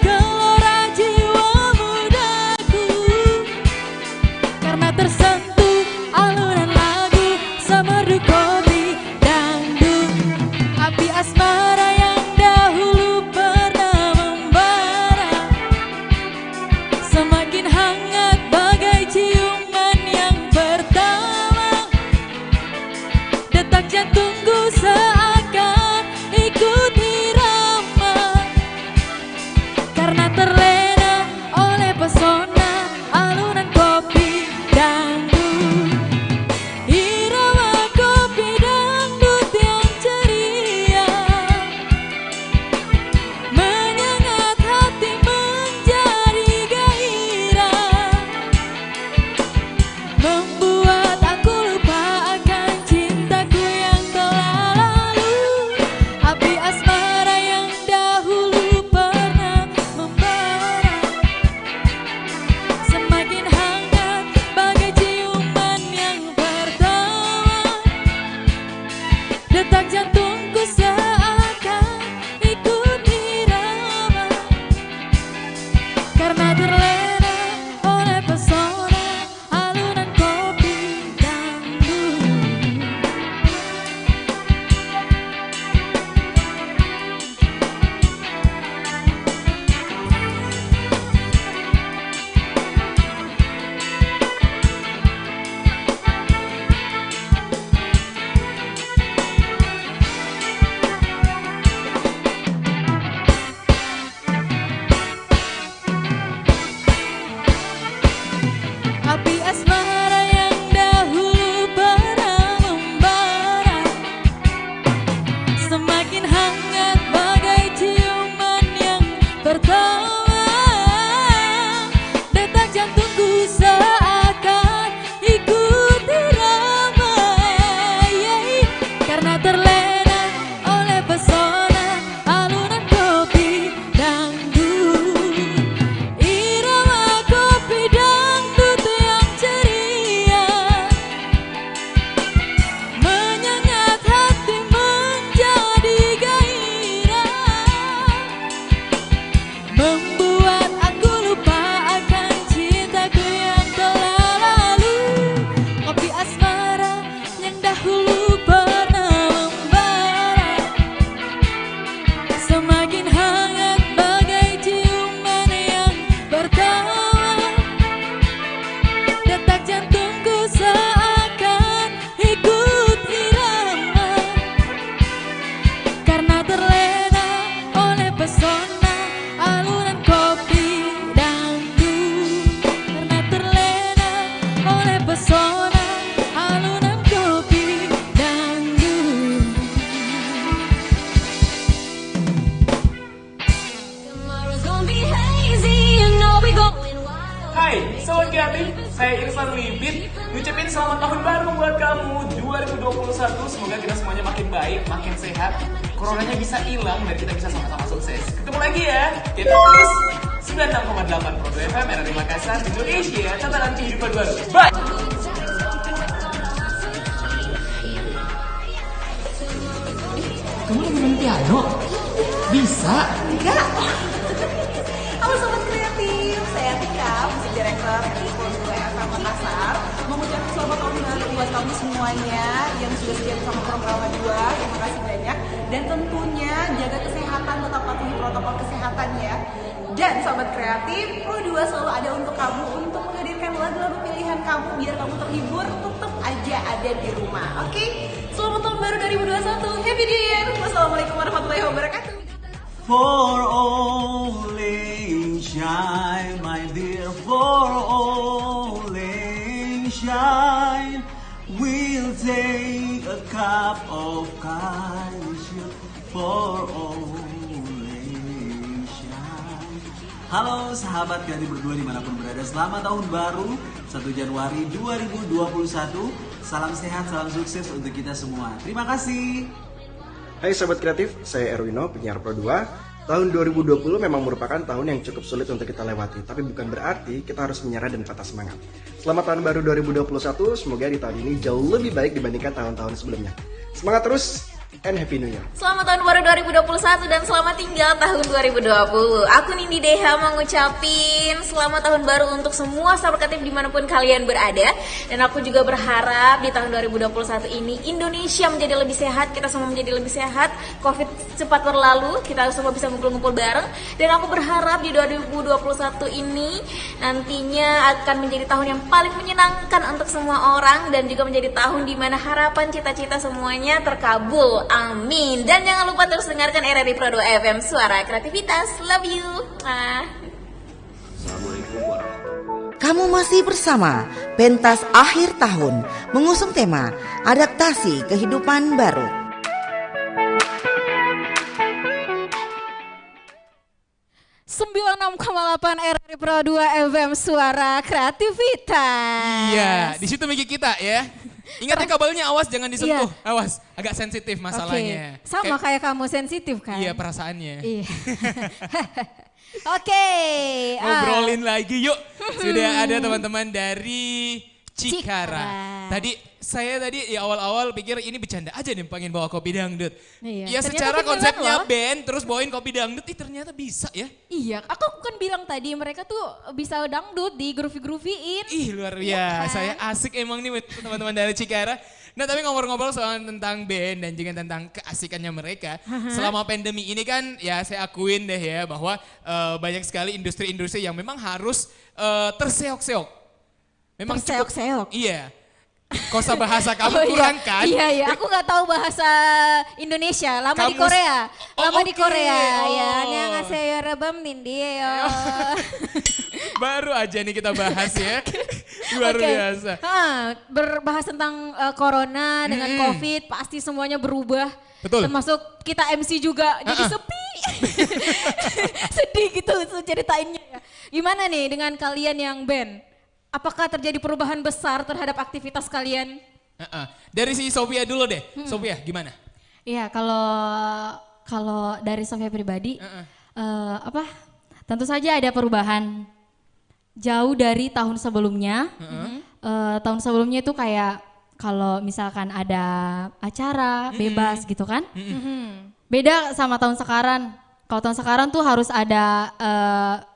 Kreatif, saya Irfan Libit, ngucapin selamat tahun baru buat kamu 2021. Semoga kita semuanya makin baik, makin sehat, coronanya bisa hilang dan kita bisa sama-sama sukses. Ketemu lagi ya, kita terus 96,8 Pro FM RRI Makassar, Indonesia, tatanan kehidupan baru. Bye! Kamu lagi main piano? Bisa? Enggak. Halo Sobat Kreatif, saya Tika, musik direktur di Pro2 FM Makassar. Mengucapkan selamat tahun baru buat kamu semuanya yang sudah setia bersama program 2. Terima kasih banyak. Dan tentunya jaga kesehatan, tetap patuhi protokol kesehatan ya. Dan Sobat Kreatif, Pro2 selalu ada untuk kamu untuk menghadirkan lagu-lagu pilihan kamu biar kamu terhibur, tetap aja ada di rumah. Oke? Selamat tahun baru 2021. Happy New Year. Wassalamualaikum warahmatullahi wabarakatuh. For only shine, my dear, for only shine, we'll take a cup of kindness for only shine. Halo sahabat kreatif berdua dimanapun berada, selamat tahun baru 1 Januari 2021. Salam sehat, salam sukses untuk kita semua. Terima kasih. Hai Sobat Kreatif, saya Erwino, penyiar Pro2. Tahun 2020 memang merupakan tahun yang cukup sulit untuk kita lewati, tapi bukan berarti kita harus menyerah dan patah semangat. Selamat tahun baru 2021, semoga di tahun ini jauh lebih baik dibandingkan tahun-tahun sebelumnya. Semangat terus, and Happy New Year. Selamat tahun baru 2021 dan selamat tinggal tahun 2020. Aku Nindi Deha mengucapin selamat tahun baru untuk semua sahabat kreatif dimanapun kalian berada. Dan aku juga berharap di tahun 2021 ini Indonesia menjadi lebih sehat, kita semua menjadi lebih sehat, Covid cepat berlalu, kita semua bisa ngumpul-ngumpul bareng. Dan aku berharap di 2021 ini nantinya akan menjadi tahun yang paling menyenangkan untuk semua orang dan juga menjadi tahun di mana harapan cita-cita semuanya terkabul. Amin. Dan jangan lupa terus dengarkan RRI Pro2 FM, suara kreativitas. Love you. Kamu masih bersama pentas akhir tahun mengusung tema adaptasi kehidupan baru. RRI Pro2 FM, suara kreativitas. Iya, di situ mic kita ya. Ingatnya kabelnya, awas jangan disentuh. Iya. Awas, agak sensitif masalahnya. Sama kayak kamu sensitif kan? Iya, perasaannya. Iya. Oke. Ngobrolin lagi yuk. Sudah ada teman-teman dari Cikarang. Saya tadi di awal-awal pikir ini bercanda aja nih pengen bawa kopi dangdut. Iya, ya secara konsepnya band terus bawain kopi dangdut, ternyata bisa ya. Iya, aku kan bilang tadi mereka tuh bisa dangdut di groovy-groovyin. Ih luar biasa, saya asik emang nih teman-teman dari Cikarang. Nah tapi ngobrol-ngobrol soal tentang band dan juga tentang keasikannya mereka. Selama pandemi ini kan ya saya akuin deh ya bahwa banyak sekali industri-industri yang memang harus terseok-seok. Memang terseok-seok? Iya. Kosa bahasa kamu kurang kan? Iya, aku nggak tahu bahasa Indonesia. Lama di Korea. Di Korea. Ya, annyeonghaseyo rebam nindi yo. Baru aja nih kita bahas ya. Luar biasa. Berbahas tentang corona dengan COVID, pasti semuanya berubah. Betul. Termasuk kita MC juga jadi sepi. Sedih gitu ceritainnya ya. Gimana nih dengan kalian yang band? Apakah terjadi perubahan besar terhadap aktivitas kalian? Dari si Sophia dulu deh. Sophia gimana? Iya, kalau dari Sophia pribadi, tentu saja ada perubahan. Jauh dari tahun sebelumnya. Tahun sebelumnya itu kayak kalau misalkan ada acara bebas gitu kan. Beda sama tahun sekarang. Kalau tahun sekarang tuh harus ada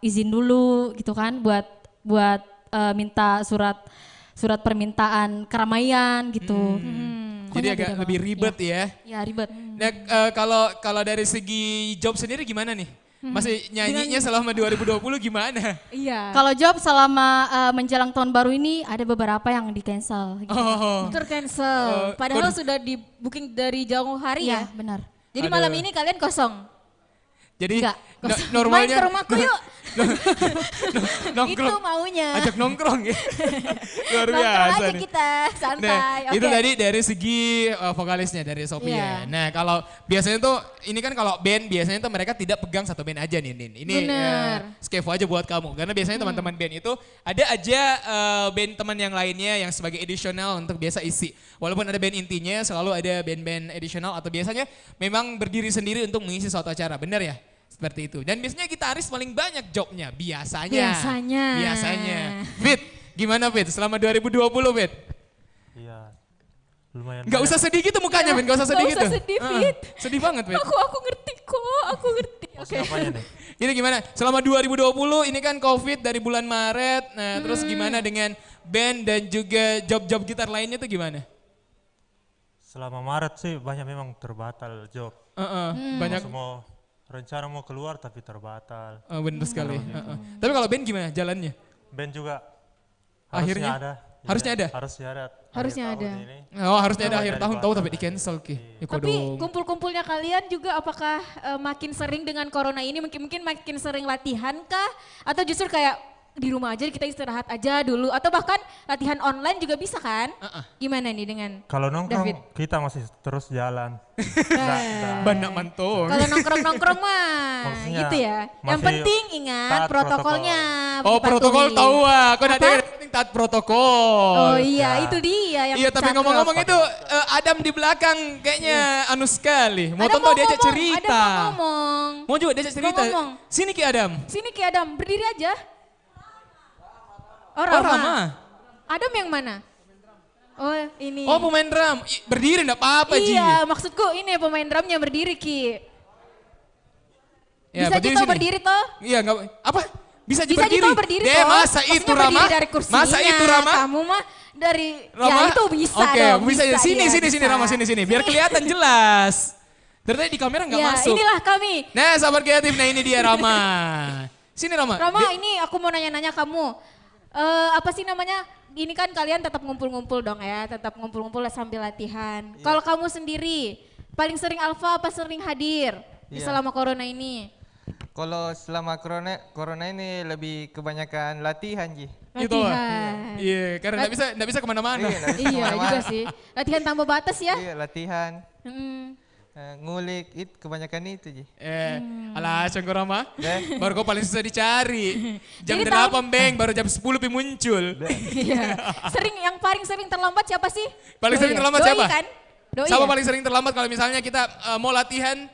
izin dulu gitu kan buat minta surat permintaan keramaian gitu. Jadi agak lebih ribet ya. Ya ribet. Nah kalau dari segi job sendiri gimana nih? Masih nyanyinya selama 2020 gimana? Iya. Kalau job selama menjelang tahun baru ini ada beberapa yang di cancel. Gitu. Tercancel. Padahal sudah di booking dari jauh hari ya? Benar. Jadi malam ini kalian kosong? Jadi Enggak. normalnya Main ke rumahku yuk. nongkrong. Itu maunya. Ajak nongkrong ya. Luar Nongkrong biasa aja nih. kita, santai. Nah, itu Oke. tadi dari segi vokalisnya dari Sophia. Iya. Nah, kalau biasanya tuh ini kan kalau band biasanya tuh mereka tidak pegang satu band aja nih, Nin. Ini Bener. skevo aja buat kamu. Karena biasanya teman-teman band itu ada aja band teman yang lainnya yang sebagai additional untuk biasa isi. Walaupun ada band intinya, selalu ada band-band additional atau biasanya memang berdiri sendiri untuk mengisi suatu acara. Benar ya? Seperti itu. Dan biasanya gitaris paling banyak jobnya. Biasanya. Fit, gimana Fit? Selama 2020 Fit? Iya, lumayan. Gak usah sedih gitu mukanya, Fit. Gak usah sedih gitu. Gak usah sedih, Fit. Sedih banget, Fit. Aku ngerti kok, aku ngerti. Oke. Jadi gimana? Selama 2020 ini kan COVID dari bulan Maret. Nah, terus gimana dengan band dan juga job-job gitar lainnya tuh gimana? Selama Maret sih banyak memang terbatal job. Banyak. Semua rencana mau keluar tapi terbatal. Bener sekali. Tapi kalau band gimana jalannya? Band juga Akhirnya ada. Harusnya ada? Harusnya ada. Harusnya ada. Oh harusnya ada akhir tahun tahu tapi di cancel Ki. Ya, Tapi kodong. kumpul-kumpulnya kalian juga apakah makin sering dengan corona ini mungkin makin sering latihan kah? Atau justru kayak di rumah aja kita istirahat aja dulu atau bahkan latihan online juga bisa kan? Gimana nih dengan Kalau nongkrong David? kita masih terus jalan. Banyak mantung. Kalau nongkrong-nongkrong mah Maksudnya gitu ya. Yang masih penting ingat taat protokolnya. Oh dipatuhi. protokol tahu kok nanti Apa? yang penting taat protokol. Oh iya itu dia yang Iya tapi cakep. ngomong-ngomong itu Adam di belakang kayaknya anu sekali. Mau Adam tonton diajak ngomong, cerita. Adam mau ngomong. Mau juga diajak cerita. ngomong. Sini Ki Adam. Sini Ki Adam, berdiri aja. Oh Oh, Rama. Rama. Adam yang mana? Oh ini. Oh pemain drum. Berdiri enggak apa-apa Ji. Iya maksudku ini pemain drumnya berdiri Ki. Ya, Bisa berdiri gitu sini. berdiri toh? Iya enggak apa? Bisa Bisa berdiri. gitu berdiri Deh, toh? masa Maksudnya itu berdiri Rama? dari kursinya. Masa itu Rama? Kamu mah dari Rama? ya itu bisa Oke, dong. bisa ya. Sini, iya, sini, sini bisa. Rama, sini. Biar kelihatan jelas. Dari tadi di kamera nggak Ya masuk. inilah kami. Nah, sahabat kreatif, nah ini dia Rama. Sini Rama. Rama ini aku mau nanya-nanya kamu. Apa sih namanya? Ini kan kalian tetap ngumpul-ngumpul dong ya, tetap ngumpul-ngumpul sambil latihan. Kalau kamu sendiri, paling sering alfa apa sering hadir di Iya. selama corona ini? Kalau selama corona ini lebih kebanyakan latihan Ji. Gitu lah. Latihan. Iya, karena nggak bisa kemana-mana. Iya juga sih. Latihan tanpa batas ya. Iya latihan. Mm. Ngulik itu kebanyakan itu Ji. Alah, Congko Rama. Deh. Baru kau paling susah dicari. Jam Jadi 8 Beng, baru jam 10 pi muncul. Iya. Yang paling sering terlambat siapa sih? Paling sering Doi ya? terlambat Doi siapa? Kan? Doi Siapa ya? paling sering terlambat kalau misalnya kita mau latihan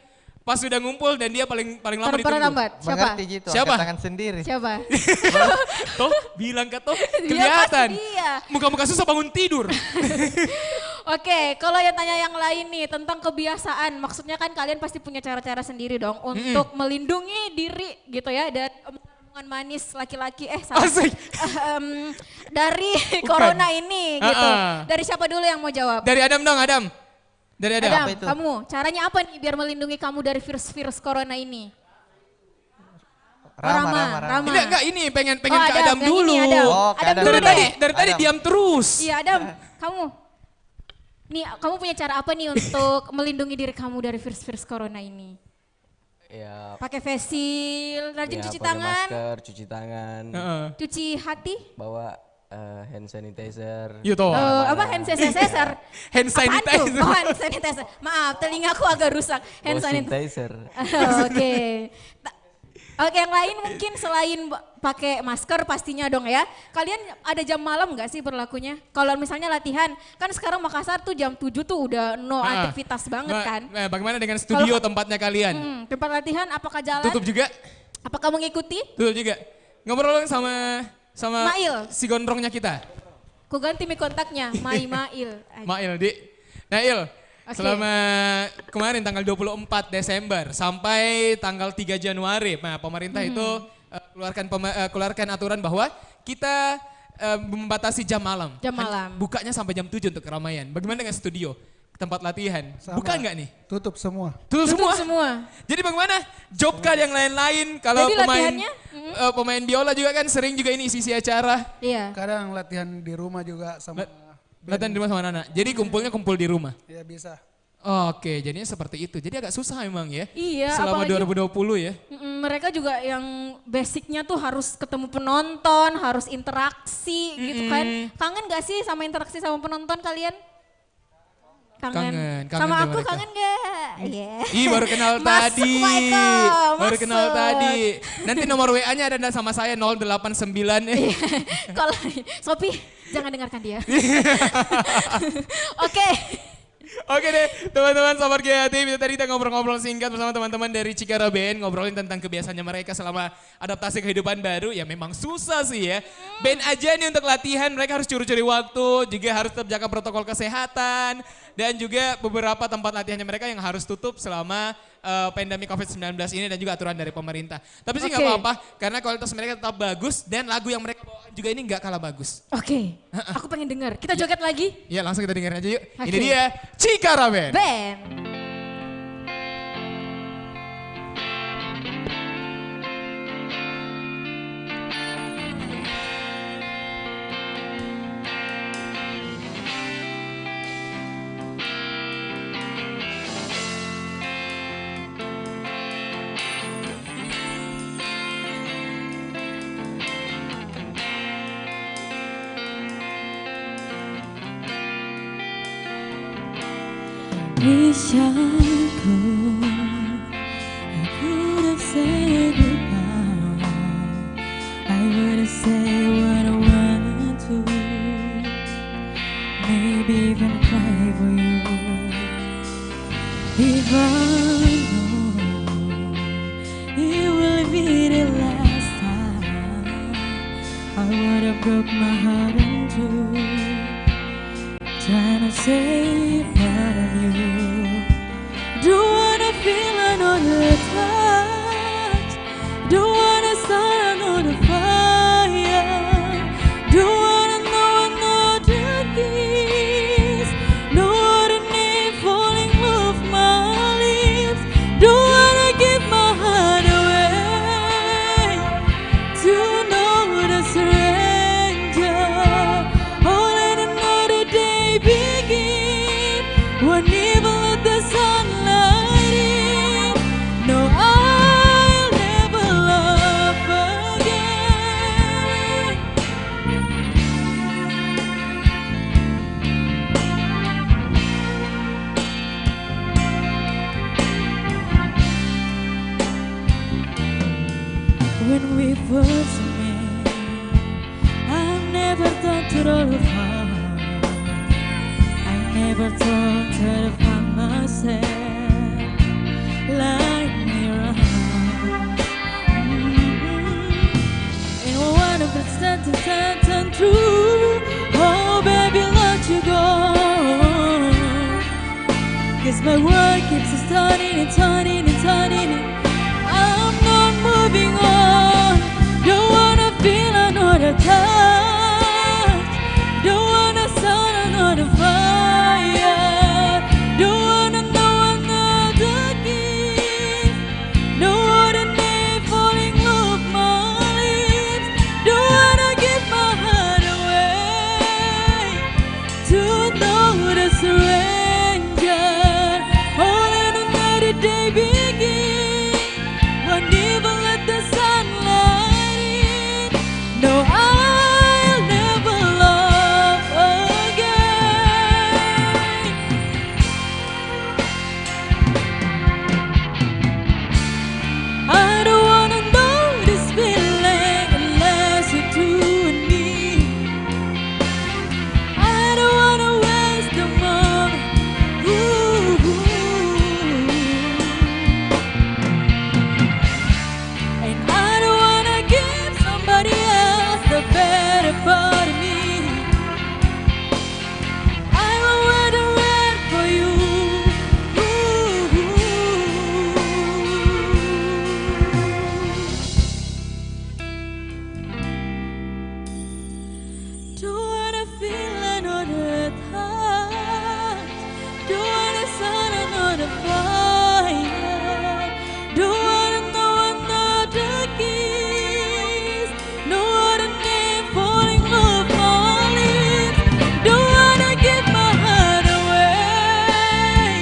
pas sudah ngumpul dan dia paling lama ditunggu. Terlambat. Siapa? Mengerti gitu, Siapa? angkat tangan sendiri. Siapa? Toh, bilang ke toh, Dia kelihatan. pasti dia. Muka-muka susah bangun tidur. Oke, kalau yang tanya yang lain nih tentang kebiasaan, maksudnya kan kalian pasti punya cara-cara sendiri dong untuk melindungi diri gitu ya dari omongan manis laki-laki Asik. dari corona ini gitu. Dari siapa dulu yang mau jawab? Dari Adam dong, Adam. Dari Adam. Adam, kamu caranya apa nih biar melindungi kamu dari virus-virus corona ini? Rama. Enggak, ini pengen ke Oh, Adam yang dulu. ini, Adam. Oh, ke Adam Adam dulu dulu. deh. Dari tadi diam terus. Iya Adam, kamu. Nih, kamu punya cara apa nih untuk melindungi diri kamu dari virus-virus corona ini? Ya, Pakai face shield, rajin ya, cuci pakai tangan, masker, cuci tangan, cuci hati. bawa hand sanitizer. Iya toh. Apa hand sanitizer? Hand Apaan tuh? sanitizer. Oh, hand sanitizer. Maaf, telingaku agak rusak. Hand Bawa sanitizer. sanitizer. Oke. Oke, yang lain mungkin selain pakai masker pastinya dong ya. Kalian ada jam malam nggak sih berlakunya? Kalau misalnya latihan, kan sekarang Makassar tuh jam 7 tuh udah no aktivitas banget kan. Bagaimana dengan studio tempatnya kalian? Tempat latihan apakah jalan? Tutup juga? Apakah mengikuti? Tutup juga. Ngobrol sama Mail. si gondrongnya kita. Ku ganti mic kontaknya, Mail. Mail, Di. Nah, Il. Oke. Selama kemarin tanggal 24 Desember sampai tanggal 3 Januari, nah pemerintah itu keluarkan aturan bahwa kita membatasi jam malam. Jam malam. Bukanya sampai jam 7 untuk keramaian. Bagaimana dengan studio? Tempat latihan. Sama. Buka nggak nih? Tutup semua. Tutup semua? semua. Jadi bagaimana? Job kah yang lain-lain? Kalau Jadi pemain latihannya? pemain biola juga kan sering juga ini isi acara. Iya. Kadang latihan di rumah juga sama. Latihan di rumah sama anak. Jadi kumpul di rumah. Ya bisa. Oke, jadinya seperti itu. Jadi agak susah emang ya. Iya, selama apalagi 2020 ya. Mereka juga yang basicnya tuh harus ketemu penonton, harus interaksi gitu kan. Kangen gak sih sama interaksi sama penonton kalian? Kangen sama aku mereka. Kangen gak? Yeah. Ih baru kenal tadi. Baru kenal tadi. Nanti nomor WA-nya ada sama saya 089 ya. Kalau Sophie jangan dengarkan dia. Oke. Oke deh teman-teman Sobat Kreatif, itu tadi kita ngobrol-ngobrol singkat bersama teman-teman dari Cikara Band, ngobrolin tentang kebiasaannya mereka selama adaptasi kehidupan baru. Ya memang susah sih ya. Band aja nih untuk latihan mereka harus curi-curi waktu, juga harus tetap jaga protokol kesehatan. Dan juga beberapa tempat latihannya mereka yang harus tutup selama pandemi COVID-19 ini dan juga aturan dari pemerintah. Tapi sih nggak apa-apa karena kualitas mereka tetap bagus dan lagu yang mereka bawa juga ini nggak kalah bagus. Oke, aku pengen dengar. Kita joget lagi? Iya langsung kita dengerin aja yuk. Ini dia Cikara Band. Wish I could have said goodbye. I would have said what I wanted to. Maybe even cry for you. If I know it will be the last time, I would have broke my heart in two. Trying to say part of you. Don't wanna feel another touch. Don't wanna start another fire. Don't wanna know another kiss. No other name falling off my lips. Don't wanna give my heart away to another stranger. Oh, let another day begin. Won't even let the sunlight in. No, I'll never love again. When we first met, I never thought to roll apart. I never thought to find myself like me around. And one of it's turn true. Oh baby, let you go. 'Cause my world keeps turning and turning and turning. I'm not moving on. Don't wanna feel another touch. Don't wanna start another fire. Don't wanna know another kiss. No other name falling off my lips. Don't wanna give my heart away to another stranger. Oh, let another day begin. Won't even let the sunlight in. No, I'll never love again. I don't wanna know this feeling unless you're doing me. I don't wanna waste the moment. And I don't wanna give somebody else the better part of me. I will wait and wait for you. Don't wanna feel another touch. Don't wanna start another fire. Don't wanna know another kiss. No other name falling off my lips. Don't wanna give my heart away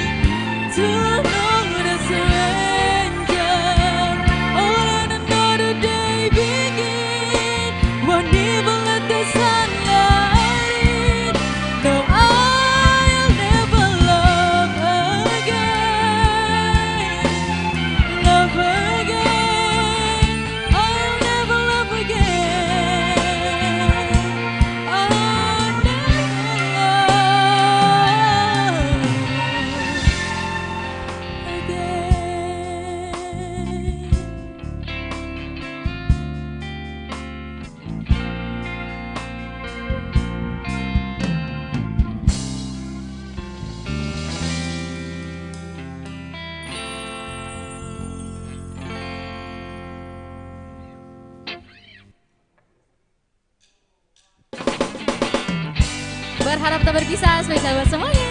Berharap tak berpisah, spesial buat semuanya.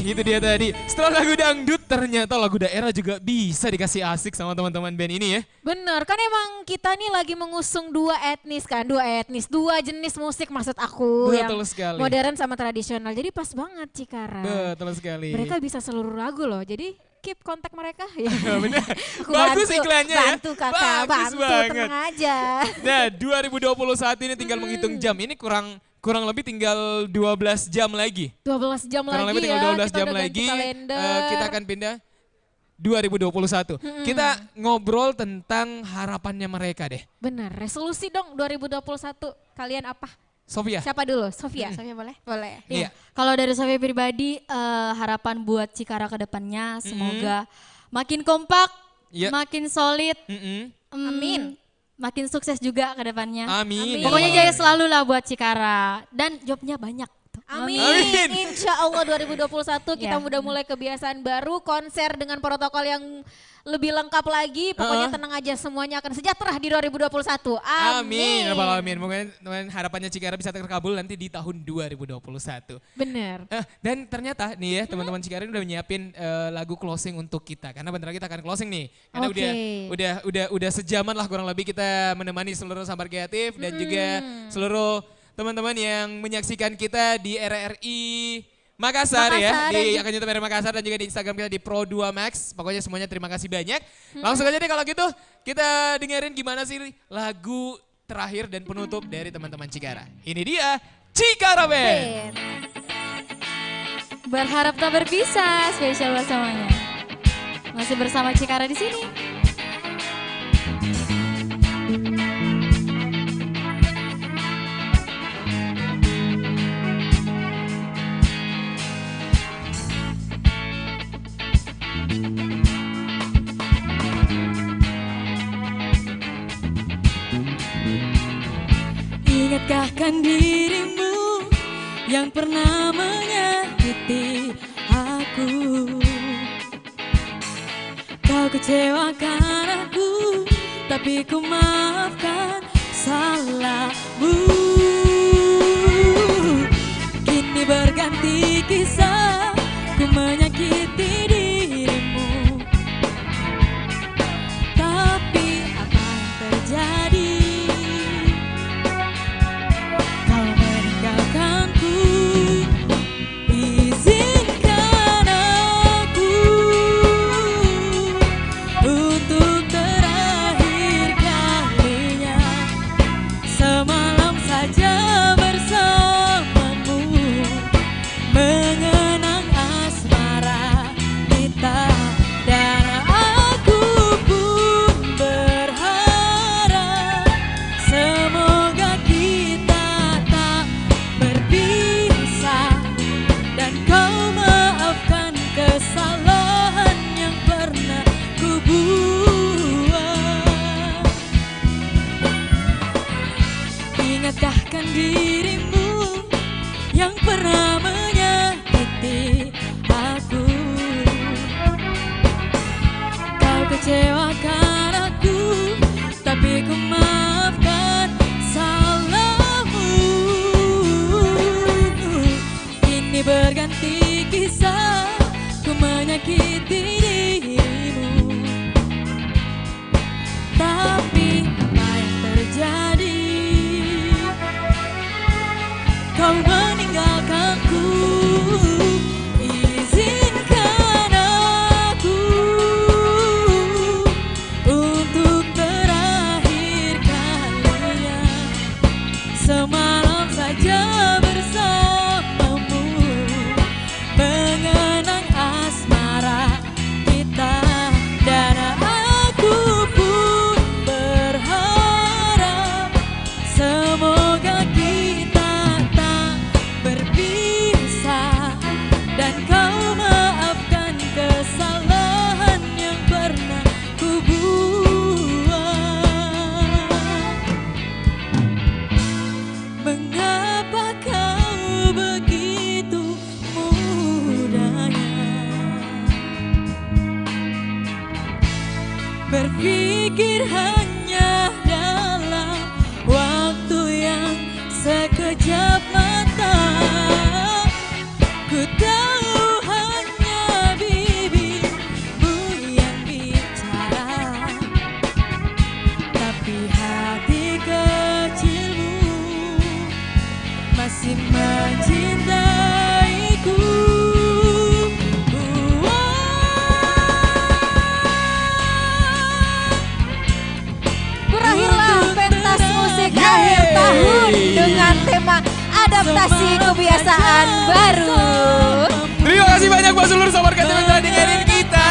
Itu dia tadi. Setelah lagu dangdut, ternyata lagu daerah juga bisa dikasih asik sama teman-teman band ini ya. Bener, kan emang kita nih lagi mengusung dua jenis musik maksud aku. Betul yang sekali. modern sama tradisional, jadi pas banget Cikarang. Betul sekali. Mereka bisa seluruh lagu loh, jadi keep kontak mereka. Ya. Bener. Aku Bagus bantu, iklannya ya. Bantu kakak, Bagus bantu, banget. tenang aja. Nah 2020 saat ini tinggal menghitung jam. Ini kurang lebih tinggal 12 jam lagi. 12 jam Kurang lagi lebih tinggal ya, 12 kita jam udah ganti lagi. kalender. Kita akan pindah 2021. Kita ngobrol tentang harapannya mereka deh. Bener, resolusi dong 2021. Kalian apa? Sofia. Siapa dulu? Sofia. Sofia boleh? Boleh. Iya. Kalau dari saya pribadi, harapan buat Cikara ke depannya semoga makin kompak, Iya. makin solid, Amin. makin sukses juga ke depannya. Amin. Pokoknya jaya selalu lah buat Cikara dan jobnya banyak. Amin. Amin. Insya Allah 2021 kita Ya. udah mulai kebiasaan baru, konser dengan protokol yang lebih lengkap lagi. Pokoknya tenang aja, semuanya akan sejahtera di 2021. Amin. Amin. Amin. Mungkin harapannya Cikara bisa terkabul nanti di tahun 2021. Bener. Dan ternyata nih ya teman-teman Cikara ini udah nyiapin lagu closing untuk kita. Karena bentar lagi kita akan closing nih. Karena udah sejaman lah kurang lebih kita menemani seluruh Sahabat Kreatif dan juga seluruh teman-teman yang menyaksikan kita di RRI Makassar ya, di akun YouTube RRI Makassar dan juga di Instagram kita di Pro2 Max. Pokoknya semuanya terima kasih banyak. Langsung aja deh kalau gitu kita dengerin gimana sih lagu terakhir dan penutup dari teman-teman Cikara. Ini dia Cikara Band. Berharap tak berpisah, spesial buat semuanya. Masih bersama Cikara di sini. Ingatkah kan dirimu yang pernah menyakiti aku? Kau kecewakan aku, tapi ku maafkan salahmu. Kini berganti kisah, ku menyakiti dirimu. Tapi apa yang terjadi? Kau meninggalkanku. Izinkan aku untuk terakhir kalinya semalam saja bersamamu, mengenang asmara kita. Dan aku pun berharap semoga kita tak berpisah, dan kau maafkan kesalahan yang pernah ku buat. Ingatkah kan dirimu yang pernah menyakiti aku? Kau kecewakan aku, tapi ku maafkan salahmu. Ini berganti kisah, ku menyakiti dirimu. Tapi apa yang terjadi? Kau meninggalkanku. Izinkan aku untuk terakhir kalinya semalam saja bersamamu, mengenang asmara kita. Dan aku pun berharap semoga kita tak berpisah, dan kau maafkan kesalahan yang pernah ku buat. Mengapa kau begitu mudahnya berpikir hanya dalam waktu yang sekejap mata? Ku tahu hanya bibirmu yang bicara, tapi hati kecilmu masih mencintaiku. adaptasi kebiasaan baru. Terima kasih banyak buat seluruh sobat kreatif yang telah dengerin kita.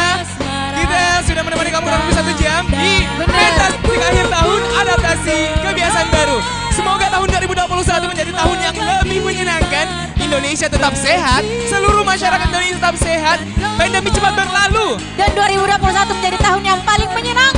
Kita sudah menemani kamu dalam 1 jam di pentas musik akhir tahun adaptasi kebiasaan baru. Semoga tahun 2021 menjadi tahun yang lebih menyenangkan. Indonesia tetap sehat, seluruh masyarakat Indonesia tetap sehat, pandemi cepat berlalu. Dan 2021 menjadi tahun yang paling menyenangkan.